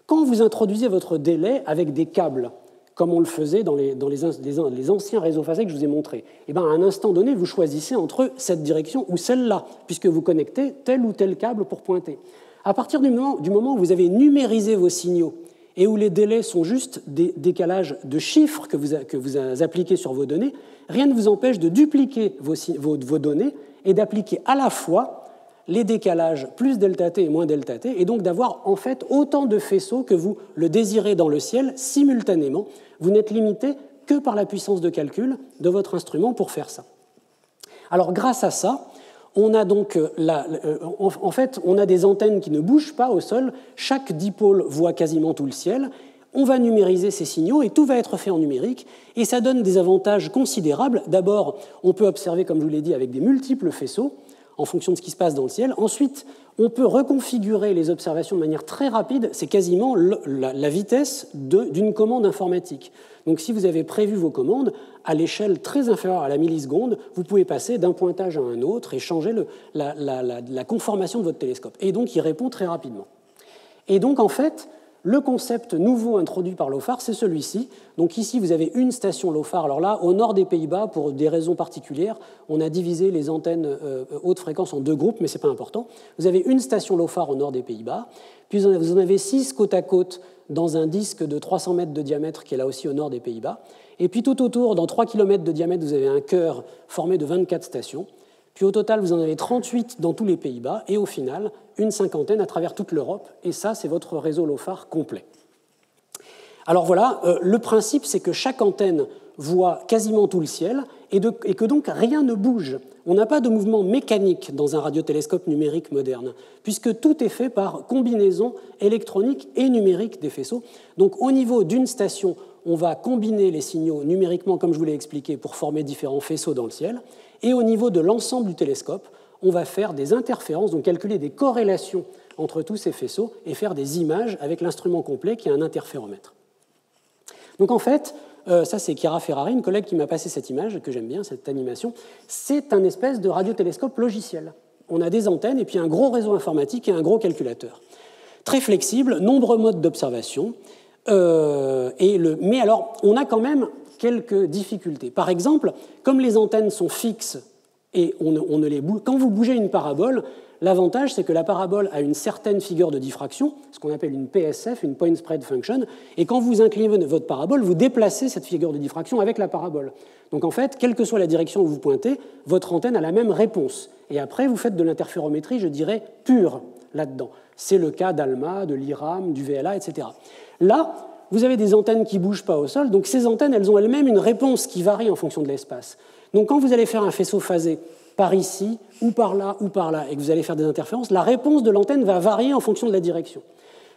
Quand vous introduisez votre délai avec des câbles, comme on le faisait dans les anciens réseaux phasés que je vous ai montrés, et bien à un instant donné, vous choisissez entre cette direction ou celle-là, puisque vous connectez tel ou tel câble pour pointer. À partir du moment où vous avez numérisé vos signaux et où les délais sont juste des décalages de chiffres que vous appliquez sur vos données, rien ne vous empêche de dupliquer vos données et d'appliquer à la fois les décalages plus delta t et moins delta t, et donc d'avoir en fait autant de faisceaux que vous le désirez dans le ciel simultanément. Vous n'êtes limité que par la puissance de calcul de votre instrument pour faire ça. Alors grâce à ça, on a donc en fait, on a des antennes qui ne bougent pas au sol, chaque dipôle voit quasiment tout le ciel, on va numériser ces signaux et tout va être fait en numérique, et ça donne des avantages considérables. D'abord, on peut observer, comme je vous l'ai dit, avec des multiples faisceaux, en fonction de ce qui se passe dans le ciel. Ensuite, on peut reconfigurer les observations de manière très rapide. C'est quasiment la vitesse d'une commande informatique. Donc si vous avez prévu vos commandes, à l'échelle très inférieure à la milliseconde, vous pouvez passer d'un pointage à un autre et changer la conformation de votre télescope. Et donc, il répond très rapidement. Et donc, en fait, le concept nouveau introduit par LOFAR, c'est celui-ci. Donc ici, vous avez une station LOFAR. Alors là, au nord des Pays-Bas, pour des raisons particulières, on a divisé les antennes haute fréquence en 2 groupes, mais ce n'est pas important. Vous avez une station LOFAR au nord des Pays-Bas, puis vous en avez 6 côte à côte dans un disque de 300 mètres de diamètre qui est là aussi au nord des Pays-Bas. Et puis tout autour, dans 3 km de diamètre, vous avez un cœur formé de 24 stations. Puis au total, vous en avez 38 dans tous les Pays-Bas, et au final, une cinquantaine à travers toute l'Europe. Et ça, c'est votre réseau LOFAR complet. Alors voilà, le principe, c'est que chaque antenne voit quasiment tout le ciel, et que donc rien ne bouge. On n'a pas de mouvement mécanique dans un radiotélescope numérique moderne, puisque tout est fait par combinaison électronique et numérique des faisceaux. Donc au niveau d'une station, on va combiner les signaux numériquement, comme je vous l'ai expliqué, pour former différents faisceaux dans le ciel. Et au niveau de l'ensemble du télescope, on va faire des interférences, donc calculer des corrélations entre tous ces faisceaux et faire des images avec l'instrument complet qui est un interféromètre. Donc en fait, ça c'est Chiara Ferrari, une collègue qui m'a passé cette image, que j'aime bien, cette animation. C'est un espèce de radiotélescope logiciel. On a des antennes et puis un gros réseau informatique et un gros calculateur. Très flexible, nombreux modes d'observation. Mais alors, on a quand même quelques difficultés. Par exemple, comme les antennes sont fixes et on ne les bouge, quand vous bougez une parabole, l'avantage c'est que la parabole a une certaine figure de diffraction, ce qu'on appelle une PSF, une Point Spread Function, et quand vous inclinez votre parabole, vous déplacez cette figure de diffraction avec la parabole. Donc en fait, quelle que soit la direction où vous pointez, votre antenne a la même réponse. Et après, vous faites de l'interférométrie, je dirais, pure là-dedans. C'est le cas d'ALMA, de l'IRAM, du VLA, etc. Là, vous avez des antennes qui ne bougent pas au sol, donc ces antennes, elles ont elles-mêmes une réponse qui varie en fonction de l'espace. Donc quand vous allez faire un faisceau phasé par ici, ou par là, et que vous allez faire des interférences, la réponse de l'antenne va varier en fonction de la direction.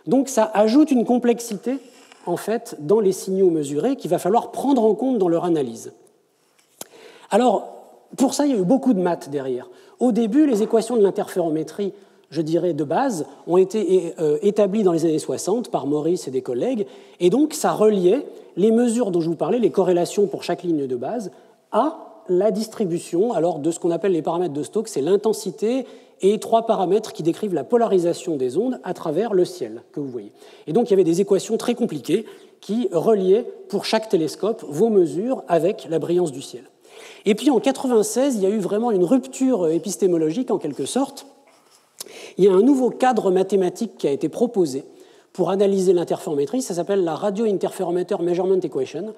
Donc ça ajoute une complexité, en fait, dans les signaux mesurés qu'il va falloir prendre en compte dans leur analyse. Alors, pour ça, il y a eu beaucoup de maths derrière. Au début, les équations de l'interférométrie, je dirais, de base, ont été établies dans les années 60 par Maurice et des collègues, et donc ça reliait les mesures dont je vous parlais, les corrélations pour chaque ligne de base, à la distribution alors, de ce qu'on appelle les paramètres de Stokes, c'est l'intensité et 3 paramètres qui décrivent la polarisation des ondes à travers le ciel que vous voyez. Et donc il y avait des équations très compliquées qui reliait pour chaque télescope vos mesures avec la brillance du ciel. Et puis en 1996, il y a eu vraiment une rupture épistémologique en quelque sorte. Il y a un nouveau cadre mathématique qui a été proposé pour analyser l'interférométrie, ça s'appelle la Radio Interferometer Measurement Equation,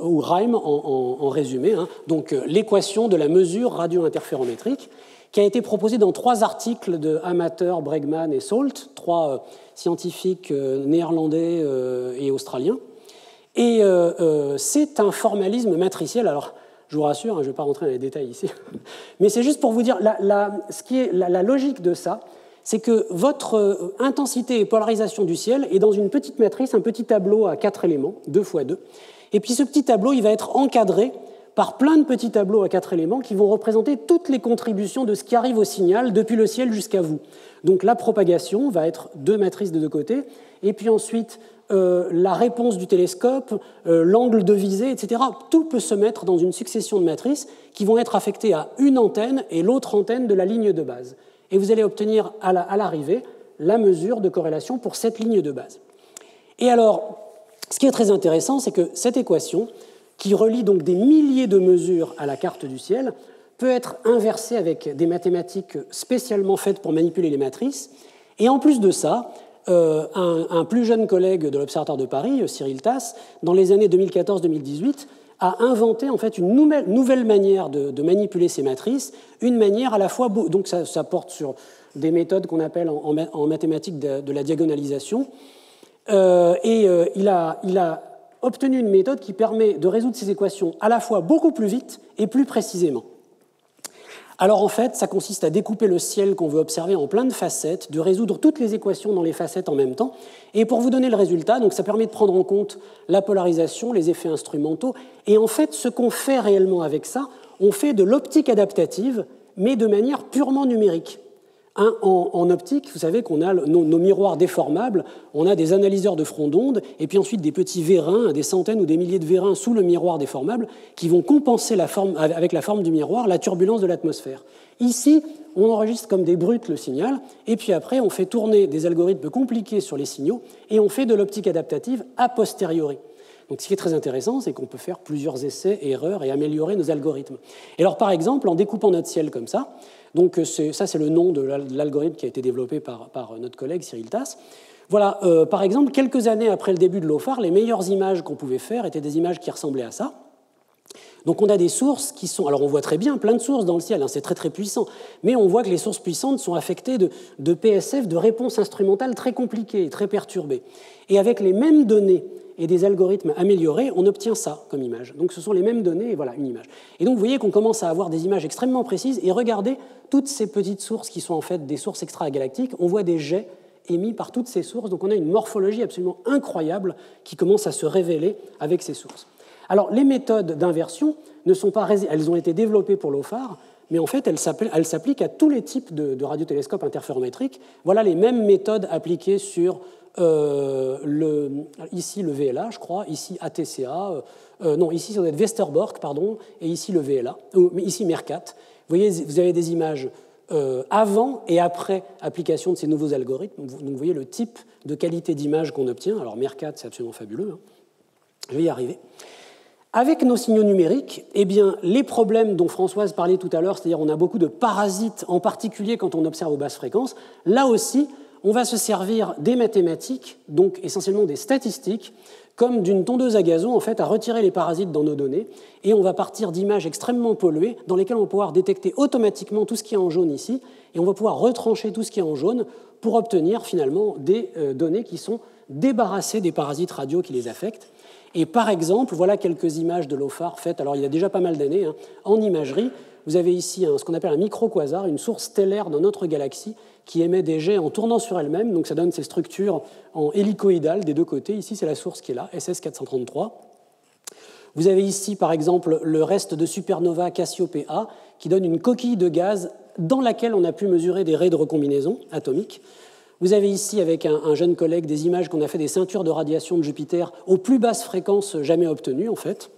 ou RIME en résumé, donc l'équation de la mesure radio-interférométrique, qui a été proposée dans 3 articles de Amateur, Bregman et Salt, 3 scientifiques néerlandais et australiens. Et c'est un formalisme matriciel. Alors, je vous rassure, je ne vais pas rentrer dans les détails ici, mais c'est juste pour vous dire, la logique de ça, c'est que votre intensité et polarisation du ciel est dans une petite matrice, un petit tableau à 4 éléments, 2 x 2. Et puis ce petit tableau, il va être encadré par plein de petits tableaux à 4 éléments qui vont représenter toutes les contributions de ce qui arrive au signal depuis le ciel jusqu'à vous. Donc la propagation va être 2 matrices de 2 côtés, et puis ensuite la réponse du télescope, l'angle de visée, etc. Tout peut se mettre dans une succession de matrices qui vont être affectées à une antenne et l'autre antenne de la ligne de base. Et vous allez obtenir à l'arrivée la mesure de corrélation pour cette ligne de base. Et alors, ce qui est très intéressant, c'est que cette équation, qui relie donc des milliers de mesures à la carte du ciel, peut être inversée avec des mathématiques spécialement faites pour manipuler les matrices. Et en plus de ça, un plus jeune collègue de l'Observatoire de Paris, Cyril Tass, dans les années 2014-2018, a inventé en fait une nouvelle manière de manipuler ces matrices, une manière à la fois, donc ça porte sur des méthodes qu'on appelle en mathématiques de la diagonalisation, il a obtenu une méthode qui permet de résoudre ces équations à la fois beaucoup plus vite et plus précisément. Alors en fait, ça consiste à découper le ciel qu'on veut observer en plein de facettes, de résoudre toutes les équations dans les facettes en même temps. Et pour vous donner le résultat, donc ça permet de prendre en compte la polarisation, les effets instrumentaux. Et en fait, ce qu'on fait réellement avec ça, on fait de l'optique adaptative, mais de manière purement numérique. En optique, vous savez qu'on a nos miroirs déformables, on a des analyseurs de front d'onde, et puis ensuite des petits vérins, des centaines ou des milliers de vérins sous le miroir déformable, qui vont compenser avec la forme du miroir la turbulence de l'atmosphère. Ici, on enregistre comme des brutes le signal, et puis après, on fait tourner des algorithmes compliqués sur les signaux, et on fait de l'optique adaptative a posteriori. Donc, ce qui est très intéressant, c'est qu'on peut faire plusieurs essais, erreurs, et améliorer nos algorithmes. Et alors, par exemple, en découpant notre ciel comme ça, donc ça, c'est le nom de l'algorithme qui a été développé par notre collègue Cyril Tass. Voilà, par exemple, quelques années après le début de l'OFAR, les meilleures images qu'on pouvait faire étaient des images qui ressemblaient à ça. Donc on a des sources qui sont... Alors on voit très bien plein de sources dans le ciel, c'est très très puissant, mais on voit que les sources puissantes sont affectées de PSF, de réponses instrumentales très compliquées, très perturbées. Et avec les mêmes données et des algorithmes améliorés, on obtient ça comme image. Donc ce sont les mêmes données et voilà, une image. Et donc vous voyez qu'on commence à avoir des images extrêmement précises et regardez toutes ces petites sources qui sont en fait des sources extragalactiques, on voit des jets émis par toutes ces sources, donc on a une morphologie absolument incroyable qui commence à se révéler avec ces sources. Alors les méthodes d'inversion ne sont pas... Elles ont été développées pour l'OFAR, mais en fait elles s'appliquent à tous les types de radiotélescopes interférométriques. Voilà les mêmes méthodes appliquées sur... ici le VLA, je crois, ici ATCA, non, ici ça doit être Westerbork, pardon, et ici le VLA, ici MERCAT. Vous voyez, vous avez des images avant et après application de ces nouveaux algorithmes. Donc vous voyez le type de qualité d'image qu'on obtient. Alors MERCAT, c'est absolument fabuleux. Je vais y arriver. Avec nos signaux numériques, eh bien, les problèmes dont Françoise parlait tout à l'heure, c'est-à-dire on a beaucoup de parasites, en particulier quand on observe aux basses fréquences, là aussi, on va se servir des mathématiques, donc essentiellement des statistiques, comme d'une tondeuse à gazon, en fait, à retirer les parasites dans nos données, et on va partir d'images extrêmement polluées, dans lesquelles on va pouvoir détecter automatiquement tout ce qui est en jaune ici, et on va pouvoir retrancher tout ce qui est en jaune pour obtenir finalement des données qui sont débarrassées des parasites radio qui les affectent. Et par exemple, voilà quelques images de l'OFAR faites, alors il y a déjà pas mal d'années, en imagerie. Vous avez ici ce qu'on appelle un micro-quasar, une source stellaire dans notre galaxie qui émet des jets en tournant sur elle-même, donc ça donne ces structures en hélicoïdales des deux côtés. Ici, c'est la source qui est là, SS433. Vous avez ici, par exemple, le reste de supernova Cassiopée-A qui donne une coquille de gaz dans laquelle on a pu mesurer des raies de recombinaison atomique. Vous avez ici, avec un jeune collègue, des images qu'on a fait des ceintures de radiation de Jupiter aux plus basses fréquences jamais obtenues, en fait.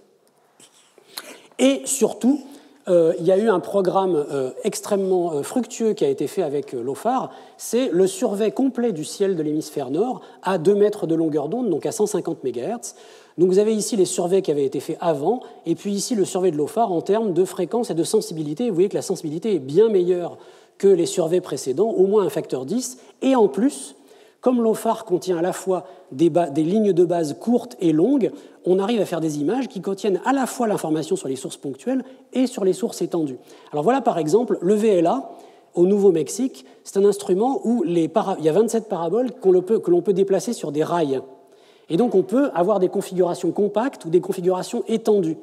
Et surtout, il y a eu un programme extrêmement fructueux qui a été fait avec l'OFAR, c'est le survey complet du ciel de l'hémisphère nord à 2 mètres de longueur d'onde, donc à 150 MHz. Donc vous avez ici les surveys qui avaient été faits avant, et puis ici le survey de l'OFAR en termes de fréquence et de sensibilité. Vous voyez que la sensibilité est bien meilleure que les surveys précédents, au moins un facteur 10, et en plus, comme l'OFAR contient à la fois des lignes de base courtes et longues, on arrive à faire des images qui contiennent à la fois l'information sur les sources ponctuelles et sur les sources étendues. Alors voilà par exemple le VLA au Nouveau-Mexique. C'est un instrument où il y a 27 paraboles que l'on peut déplacer sur des rails. Et donc on peut avoir des configurations compactes ou des configurations étendues.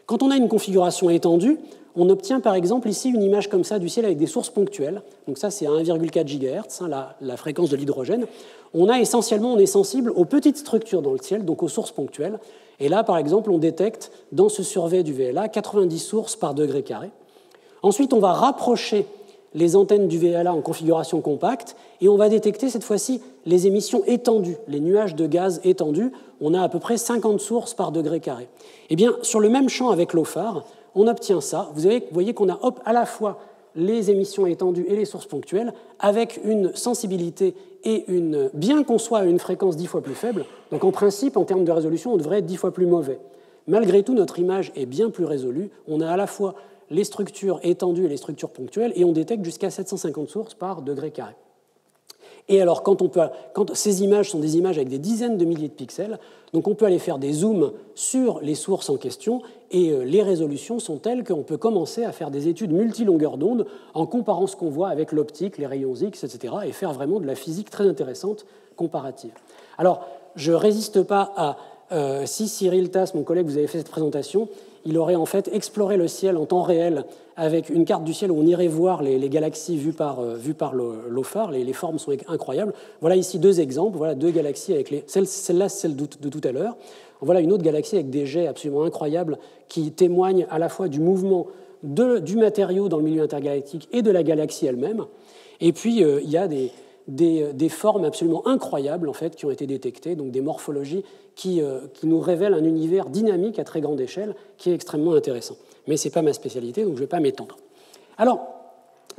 Quand on a une configuration étendue, on obtient par exemple ici une image comme ça du ciel avec des sources ponctuelles. Donc ça c'est à 1,4 GHz, la fréquence de l'hydrogène. On est sensible aux petites structures dans le ciel, donc aux sources ponctuelles. Et là par exemple on détecte dans ce survey du VLA 90 sources par degré carré. Ensuite on va rapprocher les antennes du VLA en configuration compacte et on va détecter cette fois-ci les émissions étendues, les nuages de gaz étendus. On a à peu près 50 sources par degré carré. Eh bien, sur le même champ avec l'OFAR, on obtient ça. Vous voyez qu'on a à la fois les émissions étendues et les sources ponctuelles avec une sensibilité et bien qu'on soit à une fréquence 10 fois plus faible. Donc en principe, en termes de résolution, on devrait être 10 fois plus mauvais. Malgré tout, notre image est bien plus résolue. On a à la fois les structures étendues et les structures ponctuelles, et on détecte jusqu'à 750 sources par degré carré. Et alors, quand ces images sont des images avec des dizaines de milliers de pixels, donc on peut aller faire des zooms sur les sources en question, et les résolutions sont telles qu'on peut commencer à faire des études multilongueurs d'onde en comparant ce qu'on voit avec l'optique, les rayons X, etc., et faire vraiment de la physique très intéressante comparative. Alors, je ne résiste pas à... si Cyril Tass, mon collègue, vous avez fait cette présentation, il aurait en fait exploré le ciel en temps réel avec une carte du ciel où on irait voir les galaxies vues par l'OFAR. Les formes sont incroyables. Voilà ici 2 exemples. Voilà 2 galaxies avec celle-là, c'est celle de tout à l'heure. Voilà une autre galaxie avec des jets absolument incroyables qui témoignent à la fois du mouvement du matériau dans le milieu intergalactique et de la galaxie elle-même. Et puis, il y a des formes absolument incroyables en fait, qui ont été détectées, donc des morphologies qui nous révèlent un univers dynamique à très grande échelle qui est extrêmement intéressant. Mais ce n'est pas ma spécialité, donc je ne vais pas m'étendre. Alors,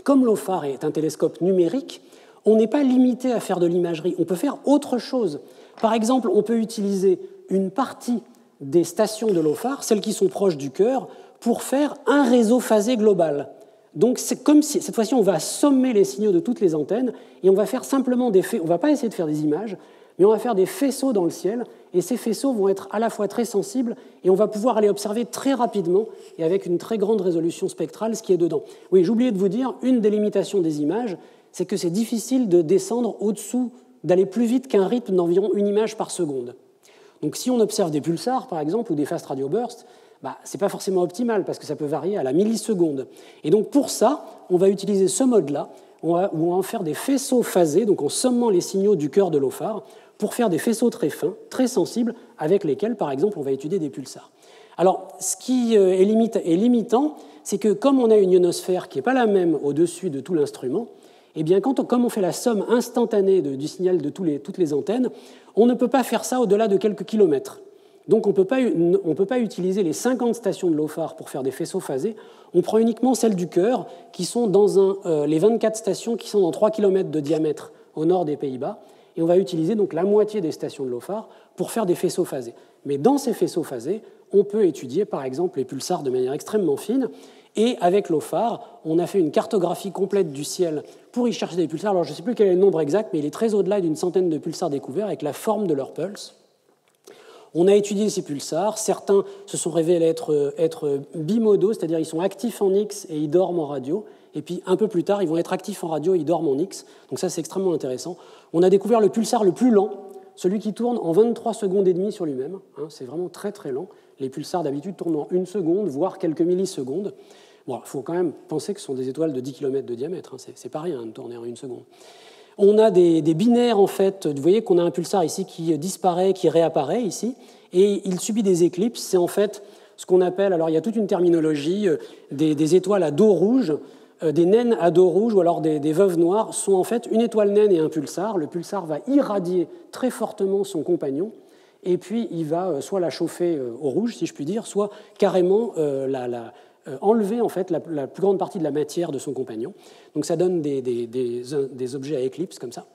comme l'OFAR est un télescope numérique, on n'est pas limité à faire de l'imagerie. On peut faire autre chose. Par exemple, on peut utiliser une partie des stations de l'OFAR, celles qui sont proches du cœur, pour faire un réseau phasé global. Donc c'est comme si, cette fois-ci, on va sommer les signaux de toutes les antennes et on va faire simplement des faisceaux. On ne va pas essayer de faire des images, mais on va faire des faisceaux dans le ciel et ces faisceaux vont être à la fois très sensibles et on va pouvoir aller observer très rapidement et avec une très grande résolution spectrale ce qui est dedans. Oui, j'ai oublié de vous dire, une des limitations des images, c'est que c'est difficile de descendre au-dessous, d'aller plus vite qu'un rythme d'environ 1 image par seconde. Donc si on observe des pulsars, par exemple, ou des fast radio bursts, ce n'est pas forcément optimal parce que ça peut varier à la milliseconde. Et donc pour ça, on va utiliser ce mode-là, où on va en faire des faisceaux phasés, donc en sommant les signaux du cœur de l'OFAR, pour faire des faisceaux très fins, très sensibles, avec lesquels, par exemple, on va étudier des pulsars. Alors, ce qui est limitant, c'est que comme on a une ionosphère qui n'est pas la même au-dessus de tout l'instrument, eh bien, comme on fait la somme instantanée du signal de toutes les antennes, on ne peut pas faire ça au-delà de quelques kilomètres. Donc on ne peut pas utiliser les 50 stations de l'OFAR pour faire des faisceaux phasés. On prend uniquement celles du cœur, qui sont dans les 24 stations qui sont dans 3 km de diamètre au nord des Pays-Bas. Et on va utiliser donc la moitié des stations de l'OFAR pour faire des faisceaux phasés. Mais dans ces faisceaux phasés, on peut étudier par exemple les pulsars de manière extrêmement fine. Et avec l'OFAR, on a fait une cartographie complète du ciel pour y chercher des pulsars. Alors je ne sais plus quel est le nombre exact, mais il est très au-delà d'une centaine de pulsars découverts avec la forme de leurs pulses. On a étudié ces pulsars, certains se sont révélés être bimodaux, c'est-à-dire ils sont actifs en X et ils dorment en radio, et puis un peu plus tard, ils vont être actifs en radio et ils dorment en X, donc ça c'est extrêmement intéressant. On a découvert le pulsar le plus lent, celui qui tourne en 23 secondes et demie sur lui-même, c'est vraiment très très lent. Les pulsars d'habitude tournent en 1 seconde, voire quelques millisecondes. Bon, il faut quand même penser que ce sont des étoiles de 10 km de diamètre, c'est pas rien de tourner en 1 seconde. On a des binaires, en fait. Vous voyez qu'on a un pulsar ici qui disparaît, qui réapparaît ici, et il subit des éclipses. C'est en fait ce qu'on appelle, alors il y a toute une terminologie, des étoiles à dos rouge, des naines à dos rouge, ou alors des veuves noires, sont en fait une étoile naine et un pulsar. Le pulsar va irradier très fortement son compagnon, et puis il va soit la chauffer au rouge, si je puis dire, soit carrément enlever en fait la plus grande partie de la matière de son compagnon. Donc ça donne des objets à éclipse comme ça.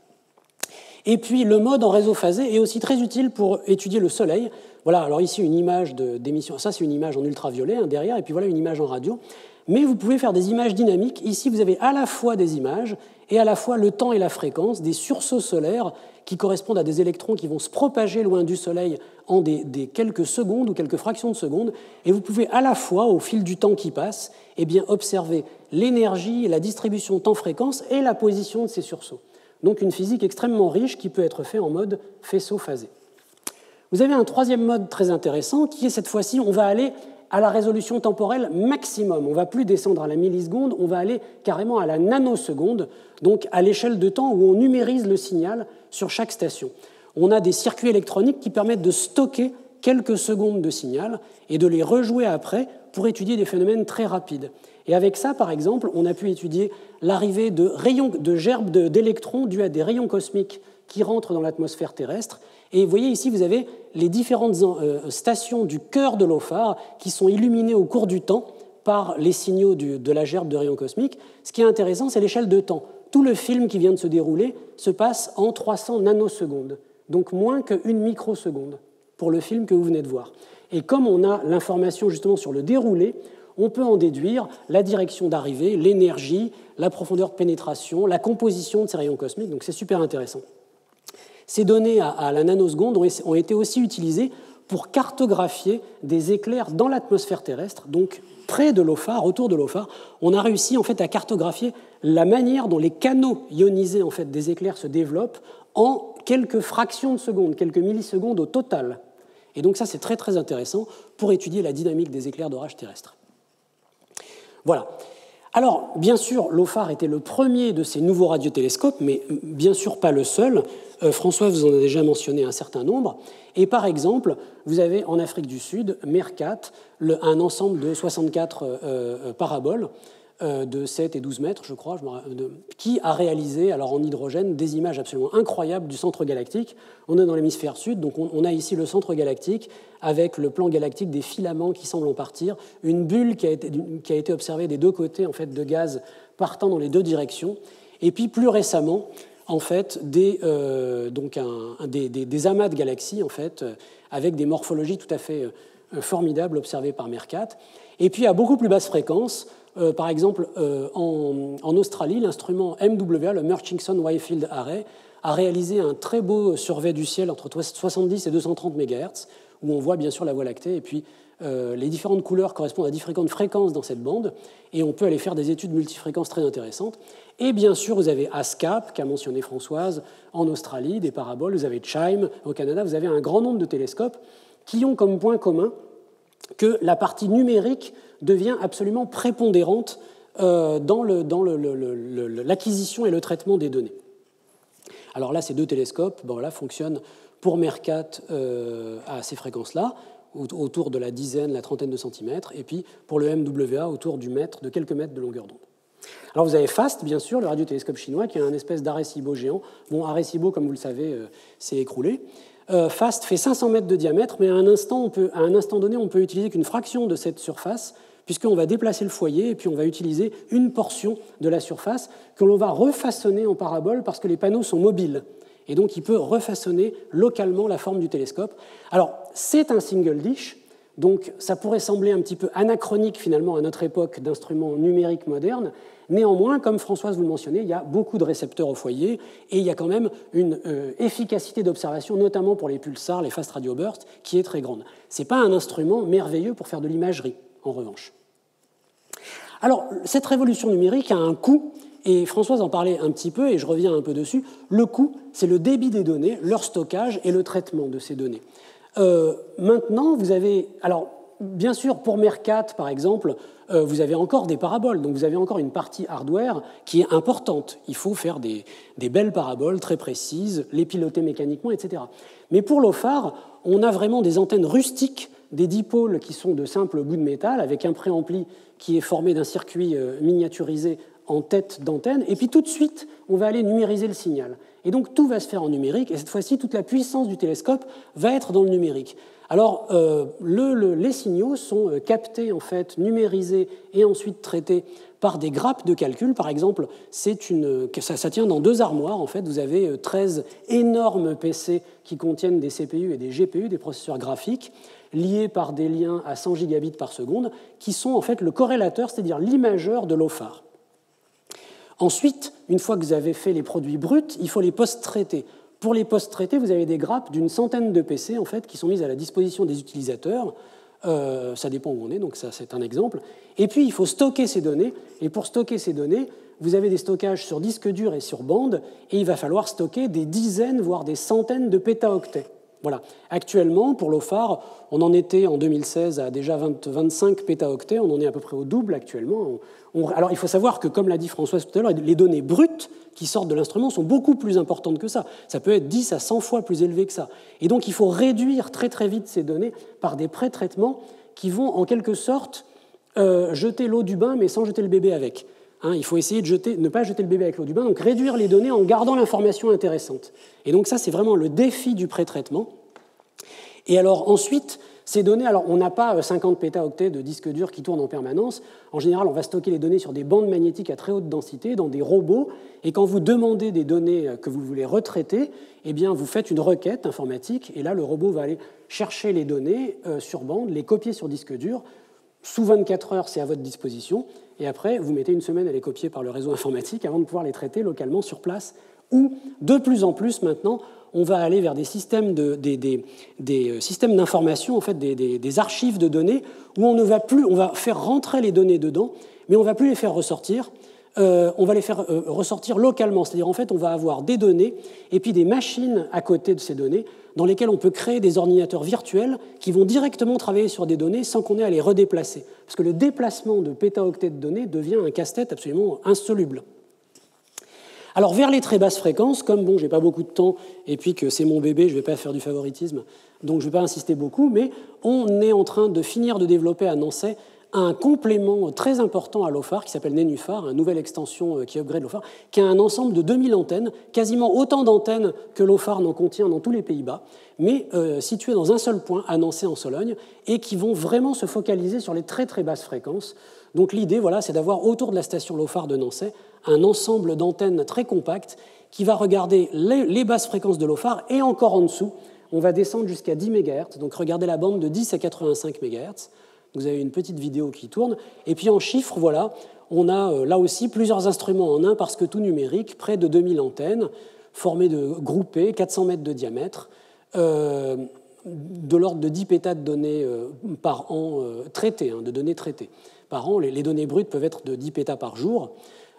Et puis le mode en réseau phasé est aussi très utile pour étudier le Soleil. Voilà, alors ici une image d'émission, ça c'est une image en ultraviolet derrière, et puis voilà une image en radio. Mais vous pouvez faire des images dynamiques. Ici, vous avez à la fois des images et à la fois le temps et la fréquence, des sursauts solaires qui correspondent à des électrons qui vont se propager loin du Soleil en des quelques secondes ou quelques fractions de secondes. Et vous pouvez à la fois, au fil du temps qui passe, eh bien, observer l'énergie, la distribution temps-fréquence et la position de ces sursauts. Donc une physique extrêmement riche qui peut être faite en mode faisceau phasé. Vous avez un troisième mode très intéressant qui est cette fois-ci, on va aller à la résolution temporelle maximum. On ne va plus descendre à la milliseconde, on va aller carrément à la nanoseconde, donc à l'échelle de temps où on numérise le signal sur chaque station. On a des circuits électroniques qui permettent de stocker quelques secondes de signal et de les rejouer après pour étudier des phénomènes très rapides. Et avec ça, par exemple, on a pu étudier l'arrivée de gerbes d'électrons dus à des rayons cosmiques qui rentrent dans l'atmosphère terrestre. Et vous voyez ici, vous avez les différentes stations du cœur de l'OFAR qui sont illuminées au cours du temps par les signaux de la gerbe de rayons cosmiques. Ce qui est intéressant, c'est l'échelle de temps. Tout le film qui vient de se dérouler se passe en 300 nanosecondes, donc moins qu'une microseconde pour le film que vous venez de voir. Et comme on a l'information justement sur le déroulé, on peut en déduire la direction d'arrivée, l'énergie, la profondeur de pénétration, la composition de ces rayons cosmiques, donc c'est super intéressant. Ces données à la nanoseconde ont été aussi utilisées pour cartographier des éclairs dans l'atmosphère terrestre, donc près de l'OFAR, autour de l'OFAR. On a réussi en fait à cartographier la manière dont les canaux ionisés en fait, des éclairs se développent en quelques fractions de secondes, quelques millisecondes au total. Et donc ça, c'est très très intéressant pour étudier la dynamique des éclairs d'orage terrestres. Voilà. Alors, bien sûr, l'OFAR était le premier de ces nouveaux radiotélescopes, mais bien sûr pas le seul. François vous en a déjà mentionné un certain nombre. Et par exemple, vous avez en Afrique du Sud, MERCAT, un ensemble de 64 paraboles de 7 et 12 mètres, je crois, qui a réalisé, alors en hydrogène, des images absolument incroyables du centre galactique. On est dans l'hémisphère sud, donc on a ici le centre galactique avec le plan galactique des filaments qui semblent en partir, une bulle qui a été observée des deux côtés en fait, de gaz partant dans les deux directions, et puis plus récemment, en fait, des amas de galaxies en fait, avec des morphologies tout à fait formidables observées par MERCAT. Et puis à beaucoup plus basse fréquence, par exemple, en Australie, l'instrument MWA, le Murchison Wide Field Array, a réalisé un très beau survey du ciel entre 70 et 230 MHz, où on voit bien sûr la Voie lactée, et puis les différentes couleurs correspondent à différentes fréquences dans cette bande, et on peut aller faire des études multifréquences très intéressantes. Et bien sûr, vous avez ASCAP, qu'a mentionné Françoise, en Australie, des paraboles, vous avez CHIME au Canada, vous avez un grand nombre de télescopes qui ont comme point commun que la partie numérique devient absolument prépondérante dans l'acquisition et le traitement des données. Alors là, ces deux télescopes fonctionnent pour MERCAT à ces fréquences-là, autour de la dizaine, la trentaine de centimètres, et puis pour le MWA, autour de quelques mètres de longueur d'onde. Alors vous avez FAST, bien sûr, le radiotélescope chinois, qui est un espèce d'Arecibo géant. Bon, Arecibo, comme vous le savez, s'est écroulé. FAST fait 500 mètres de diamètre, mais à un instant donné, on peut utiliser qu'une fraction de cette surface, puisqu'on va déplacer le foyer et puis on va utiliser une portion de la surface que l'on va refaçonner en parabole parce que les panneaux sont mobiles. Et donc, il peut refaçonner localement la forme du télescope. Alors, c'est un single dish, donc ça pourrait sembler un petit peu anachronique finalement à notre époque d'instruments numériques modernes. Néanmoins, comme Françoise vous le mentionnez, il y a beaucoup de récepteurs au foyer et il y a quand même une efficacité d'observation, notamment pour les pulsars, les fast radio bursts, qui est très grande. Ce n'est pas un instrument merveilleux pour faire de l'imagerie, en revanche. Alors, cette révolution numérique a un coût, et Françoise en parlait un petit peu, et je reviens un peu dessus. Le coût, c'est le débit des données, leur stockage et le traitement de ces données. Maintenant, vous avez... Alors, bien sûr, pour MERCAT, par exemple, vous avez encore des paraboles, donc vous avez encore une partie hardware qui est importante. Il faut faire des belles paraboles très précises, les piloter mécaniquement, etc. Mais pour l'OFAR, on a vraiment des antennes rustiques, des dipôles qui sont de simples bouts de métal, avec un préampli qui est formé d'un circuit miniaturisé en tête d'antenne, et puis tout de suite, on va aller numériser le signal. Et donc tout va se faire en numérique, et cette fois-ci, toute la puissance du télescope va être dans le numérique. Alors, les signaux sont captés, en fait, numérisés et ensuite traités par des grappes de calcul. Par exemple, ça tient dans 2 armoires. En fait, vous avez 13 énormes PC qui contiennent des CPU et des GPU, des processeurs graphiques, liés par des liens à 100 gigabits par seconde, qui sont en fait le corrélateur, c'est-à-dire l'imageur de LOFAR. Ensuite, une fois que vous avez fait les produits bruts, il faut les post-traiter. Pour les post-traiter, vous avez des grappes d'une centaine de PC en fait, qui sont mises à la disposition des utilisateurs. Ça dépend où on est, donc ça c'est un exemple. Et puis il faut stocker ces données, et pour stocker ces données, vous avez des stockages sur disque dur et sur bande, et il va falloir stocker des dizaines, voire des centaines de pétaoctets. Voilà. Actuellement, pour LOFAR, on en était en 2016 à déjà 25 pétaoctets, on en est à peu près au double actuellement. Alors il faut savoir que, comme l'a dit Françoise tout à l'heure, les données brutes qui sortent de l'instrument sont beaucoup plus importantes que ça. Ça peut être 10 à 100 fois plus élevé que ça. Et donc il faut réduire très très vite ces données par des pré-traitements qui vont en quelque sorte jeter l'eau du bain mais sans jeter le bébé avec. Il faut essayer de ne pas jeter le bébé avec l'eau du bain, donc réduire les données en gardant l'information intéressante. Et donc ça, c'est vraiment le défi du pré-traitement. Et alors ensuite, ces données, alors on n'a pas 50 pétaoctets de disques durs qui tournent en permanence. En général, on va stocker les données sur des bandes magnétiques à très haute densité, dans des robots. Et quand vous demandez des données que vous voulez retraiter, eh bien, vous faites une requête informatique. Et là, le robot va aller chercher les données sur bande, les copier sur disque dur. Sous 24 heures, c'est à votre disposition. Et après, vous mettez une semaine à les copier par le réseau informatique avant de pouvoir les traiter localement sur place. Ou, de plus en plus maintenant, on va aller vers des systèmes systèmes d'information, en fait, des archives de données, où on va faire rentrer les données dedans, mais on ne va plus les faire ressortir. On va les faire ressortir localement. C'est-à-dire, en fait, on va avoir des données et puis des machines à côté de ces données dans lesquelles on peut créer des ordinateurs virtuels qui vont directement travailler sur des données sans qu'on ait à les redéplacer. Parce que le déplacement de pétaoctets de données devient un casse-tête absolument insoluble. Alors, vers les très basses fréquences, comme je n'ai pas beaucoup de temps et puis que c'est mon bébé, je ne vais pas faire du favoritisme, donc je ne vais pas insister beaucoup, mais on est en train de finir de développer à Nancy un complément très important à LOFAR qui s'appelle Nénuphar, une nouvelle extension qui upgrade LOFAR, qui a un ensemble de 2000 antennes, quasiment autant d'antennes que LOFAR n'en contient dans tous les Pays-Bas, mais situées dans un seul point, à Nancy en Sologne, et qui vont vraiment se focaliser sur les très très basses fréquences. Donc l'idée, voilà, c'est d'avoir autour de la station LOFAR de Nancy un ensemble d'antennes très compactes qui va regarder les basses fréquences de LOFAR, et encore en dessous, on va descendre jusqu'à 10 MHz, donc regardez la bande de 10 à 85 MHz. Vous avez une petite vidéo qui tourne. Et puis en chiffres, voilà, on a là aussi plusieurs instruments en un parce que tout numérique, près de 2000 antennes, formées de groupées, 400 mètres de diamètre, de l'ordre de 10 pétas de données par an traitées, de données traitées par an. Les données brutes peuvent être de 10 pétas par jour,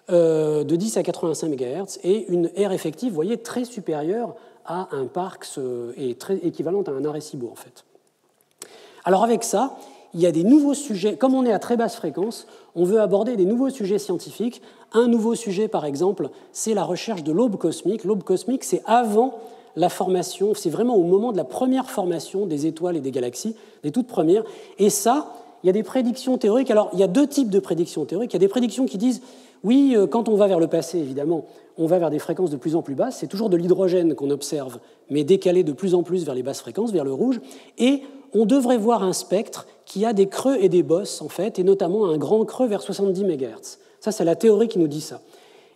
de 10 à 85 MHz, et une aire effective, vous voyez, très supérieure à un Parkes et très équivalente à un Arecibo, en fait. Alors avec ça, il y a des nouveaux sujets. Comme on est à très basse fréquence, on veut aborder des nouveaux sujets scientifiques. Un nouveau sujet, par exemple, c'est la recherche de l'aube cosmique. L'aube cosmique, c'est avant la formation, c'est vraiment au moment de la première formation des étoiles et des galaxies, des toutes premières. Et ça, il y a des prédictions théoriques. Alors, il y a 2 types de prédictions théoriques. Il y a des prédictions qui disent, oui, quand on va vers le passé, évidemment, on va vers des fréquences de plus en plus basses. C'est toujours de l'hydrogène qu'on observe, mais décalé de plus en plus vers les basses fréquences, vers le rouge. Et on devrait voir un spectre qui a des creux et des bosses, en fait, et notamment un grand creux vers 70 MHz. Ça, c'est la théorie qui nous dit ça.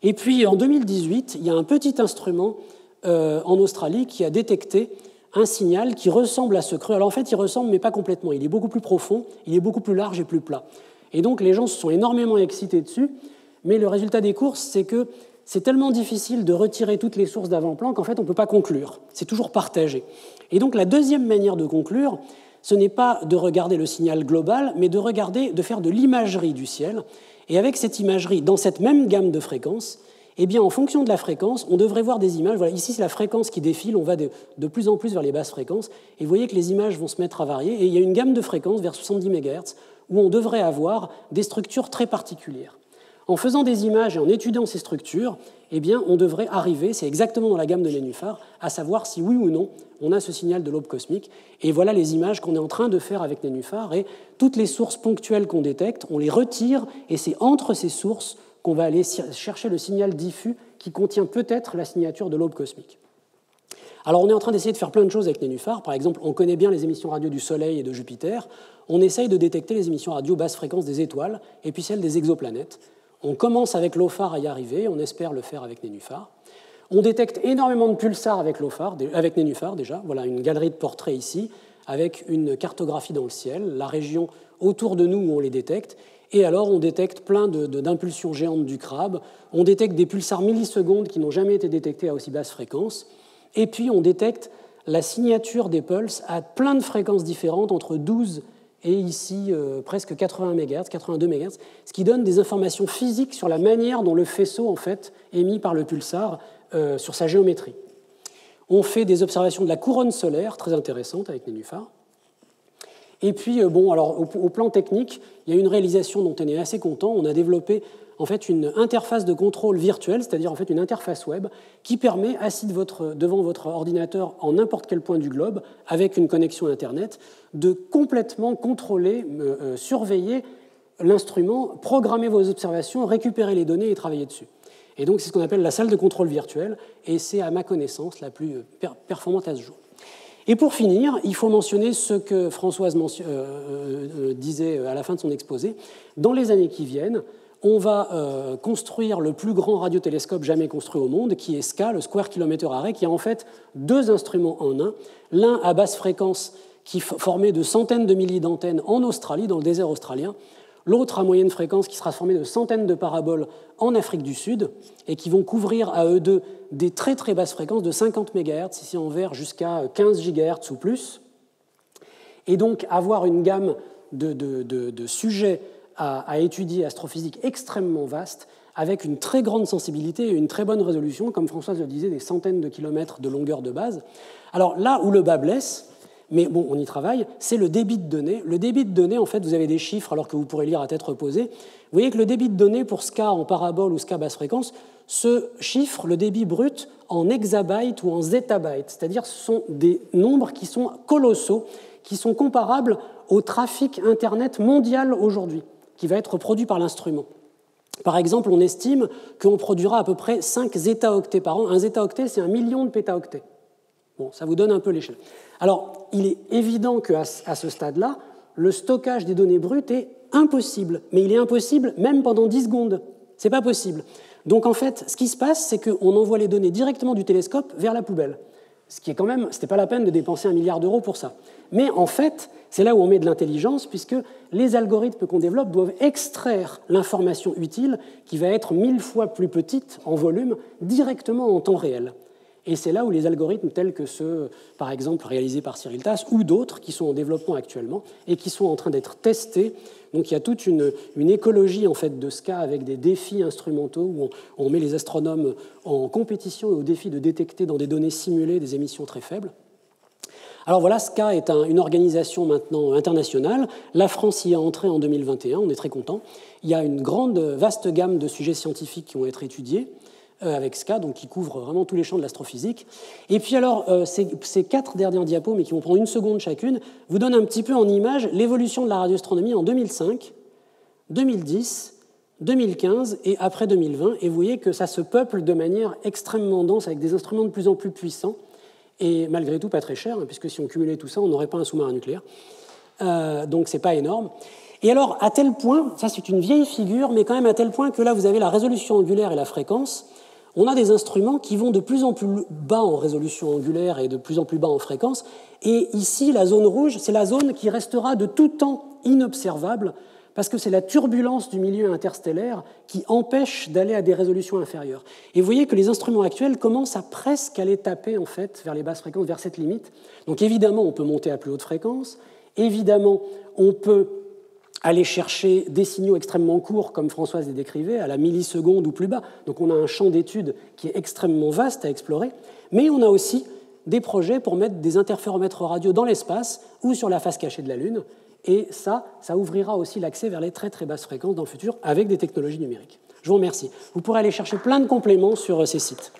Et puis, en 2018, il y a un petit instrument en Australie qui a détecté un signal qui ressemble à ce creux. Alors, en fait, il ressemble, mais pas complètement. Il est beaucoup plus profond, il est beaucoup plus large et plus plat. Et donc, les gens se sont énormément excités dessus, mais le résultat des courses, c'est que c'est tellement difficile de retirer toutes les sources d'avant-plan qu'en fait, on ne peut pas conclure. C'est toujours partagé. Et donc, la deuxième manière de conclure, ce n'est pas de regarder le signal global, mais de faire de l'imagerie du ciel. Et avec cette imagerie, dans cette même gamme de fréquences, eh bien, en fonction de la fréquence, on devrait voir des images. Voilà, ici, c'est la fréquence qui défile. On va de plus en plus vers les basses fréquences. Et vous voyez que les images vont se mettre à varier. Et il y a une gamme de fréquences vers 70 MHz où on devrait avoir des structures très particulières. En faisant des images et en étudiant ces structures, eh bien, on devrait arriver, c'est exactement dans la gamme de Nénuphar, à savoir si oui ou non on a ce signal de l'aube cosmique. Et voilà les images qu'on est en train de faire avec Nénuphar. Et toutes les sources ponctuelles qu'on détecte, on les retire, et c'est entre ces sources qu'on va aller chercher le signal diffus qui contient peut-être la signature de l'aube cosmique. Alors on est en train d'essayer de faire plein de choses avec Nénuphar. Par exemple, on connaît bien les émissions radio du Soleil et de Jupiter. On essaye de détecter les émissions radio basse fréquence des étoiles et puis celles des exoplanètes. On commence avec LOFAR à y arriver, on espère le faire avec Nénuphar. On détecte énormément de pulsars avec Nénuphar déjà. Voilà une galerie de portraits ici, avec une cartographie dans le ciel, la région autour de nous où on les détecte. Et alors on détecte plein d'impulsions géantes du crabe. On détecte des pulsars millisecondes qui n'ont jamais été détectés à aussi basse fréquence. Et puis on détecte la signature des pulses à plein de fréquences différentes, entre 12 et ici presque 80 MHz, 82 MHz, ce qui donne des informations physiques sur la manière dont le faisceau en fait, émis par le pulsar sur sa géométrie. On fait des observations de la couronne solaire, très intéressantes avec Nénuphar. Et puis, alors, au plan technique, il y a une réalisation dont on est assez content. On a développé en fait une interface de contrôle virtuelle, c'est-à-dire en fait une interface web qui permet, assis devant votre ordinateur en n'importe quel point du globe, avec une connexion Internet, de complètement contrôler, surveiller l'instrument, programmer vos observations, récupérer les données et travailler dessus. Et donc, c'est ce qu'on appelle la salle de contrôle virtuelle, et c'est, à ma connaissance, la plus performante à ce jour. Et pour finir, il faut mentionner ce que Françoise disait à la fin de son exposé. Dans les années qui viennent, on va construire le plus grand radiotélescope jamais construit au monde, qui est SKA, le Square Kilometer Array, qui a en fait deux instruments en un. L'un à basse fréquence, qui formé de centaines de milliers d'antennes en Australie, dans le désert australien. L'autre à moyenne fréquence qui sera formé de centaines de paraboles en Afrique du Sud et qui vont couvrir à eux deux des très très basses fréquences de 50 MHz, ici en vert, jusqu'à 15 GHz ou plus. Et donc avoir une gamme de sujets à étudier astrophysique extrêmement vaste, avec une très grande sensibilité et une très bonne résolution, comme Françoise le disait, des centaines de kilomètres de longueur de base. Alors là où le bas blesse, mais bon, on y travaille, c'est le débit de données. Le débit de données, en fait, vous avez des chiffres alors que vous pourrez lire à tête reposée. Vous voyez que le débit de données pour SKA en parabole ou SKA basse fréquence se chiffre le débit brut en hexabytes ou en zettabytes, c'est-à-dire ce sont des nombres qui sont colossaux, qui sont comparables au trafic Internet mondial aujourd'hui, qui va être produit par l'instrument. Par exemple, on estime qu'on produira à peu près 5 zétaoctets par an. Un zétaoctet, c'est 1 million de pétaoctets. Bon, ça vous donne un peu l'échelle. Alors, il est évident qu'à ce stade-là, le stockage des données brutes est impossible. Mais il est impossible même pendant 10 secondes. Ce n'est pas possible. Donc, en fait, ce qui se passe, c'est qu'on envoie les données directement du télescope vers la poubelle. Ce qui est quand même, ce n'était pas la peine de dépenser 1 milliard d'euros pour ça. Mais en fait, c'est là où on met de l'intelligence, puisque les algorithmes qu'on développe doivent extraire l'information utile, qui va être 1000 fois plus petite en volume, directement en temps réel. Et c'est là où les algorithmes tels que ceux, par exemple, réalisés par Cyril Tass ou d'autres qui sont en développement actuellement et qui sont en train d'être testés. Donc il y a toute une écologie en fait, de SKA avec des défis instrumentaux où on met les astronomes en compétition et au défi de détecter dans des données simulées des émissions très faibles. Alors voilà, SKA est une organisation maintenant internationale. La France y est entrée en 2021, on est très content. Il y a une vaste gamme de sujets scientifiques qui vont être étudiés avec SKA, donc qui couvre vraiment tous les champs de l'astrophysique. Et puis alors, ces 4 dernières diapos, mais qui vont prendre 1 seconde chacune, vous donnent un petit peu en image l'évolution de la radioastronomie en 2005, 2010, 2015 et après 2020. Et vous voyez que ça se peuple de manière extrêmement dense, avec des instruments de plus en plus puissants, et malgré tout pas très chers, puisque si on cumulait tout ça, on n'aurait pas un sous-marin nucléaire. Donc c'est pas énorme. Et alors, à tel point, ça c'est une vieille figure, mais quand même à tel point que là, vous avez la résolution angulaire et la fréquence. On a des instruments qui vont de plus en plus bas en résolution angulaire et de plus en plus bas en fréquence. Et ici, la zone rouge, c'est la zone qui restera de tout temps inobservable parce que c'est la turbulence du milieu interstellaire qui empêche d'aller à des résolutions inférieures. Et vous voyez que les instruments actuels commencent à presque aller taper en fait, vers les basses fréquences, vers cette limite. Donc évidemment, on peut monter à plus haute fréquence. Évidemment, on peut aller chercher des signaux extrêmement courts, comme Françoise les décrivait, à la milliseconde ou plus bas. Donc on a un champ d'études qui est extrêmement vaste à explorer, mais on a aussi des projets pour mettre des interféromètres radio dans l'espace ou sur la face cachée de la Lune, et ça ouvrira aussi l'accès vers les très très basses fréquences dans le futur avec des technologies numériques. Je vous remercie. Vous pourrez aller chercher plein de compléments sur ces sites.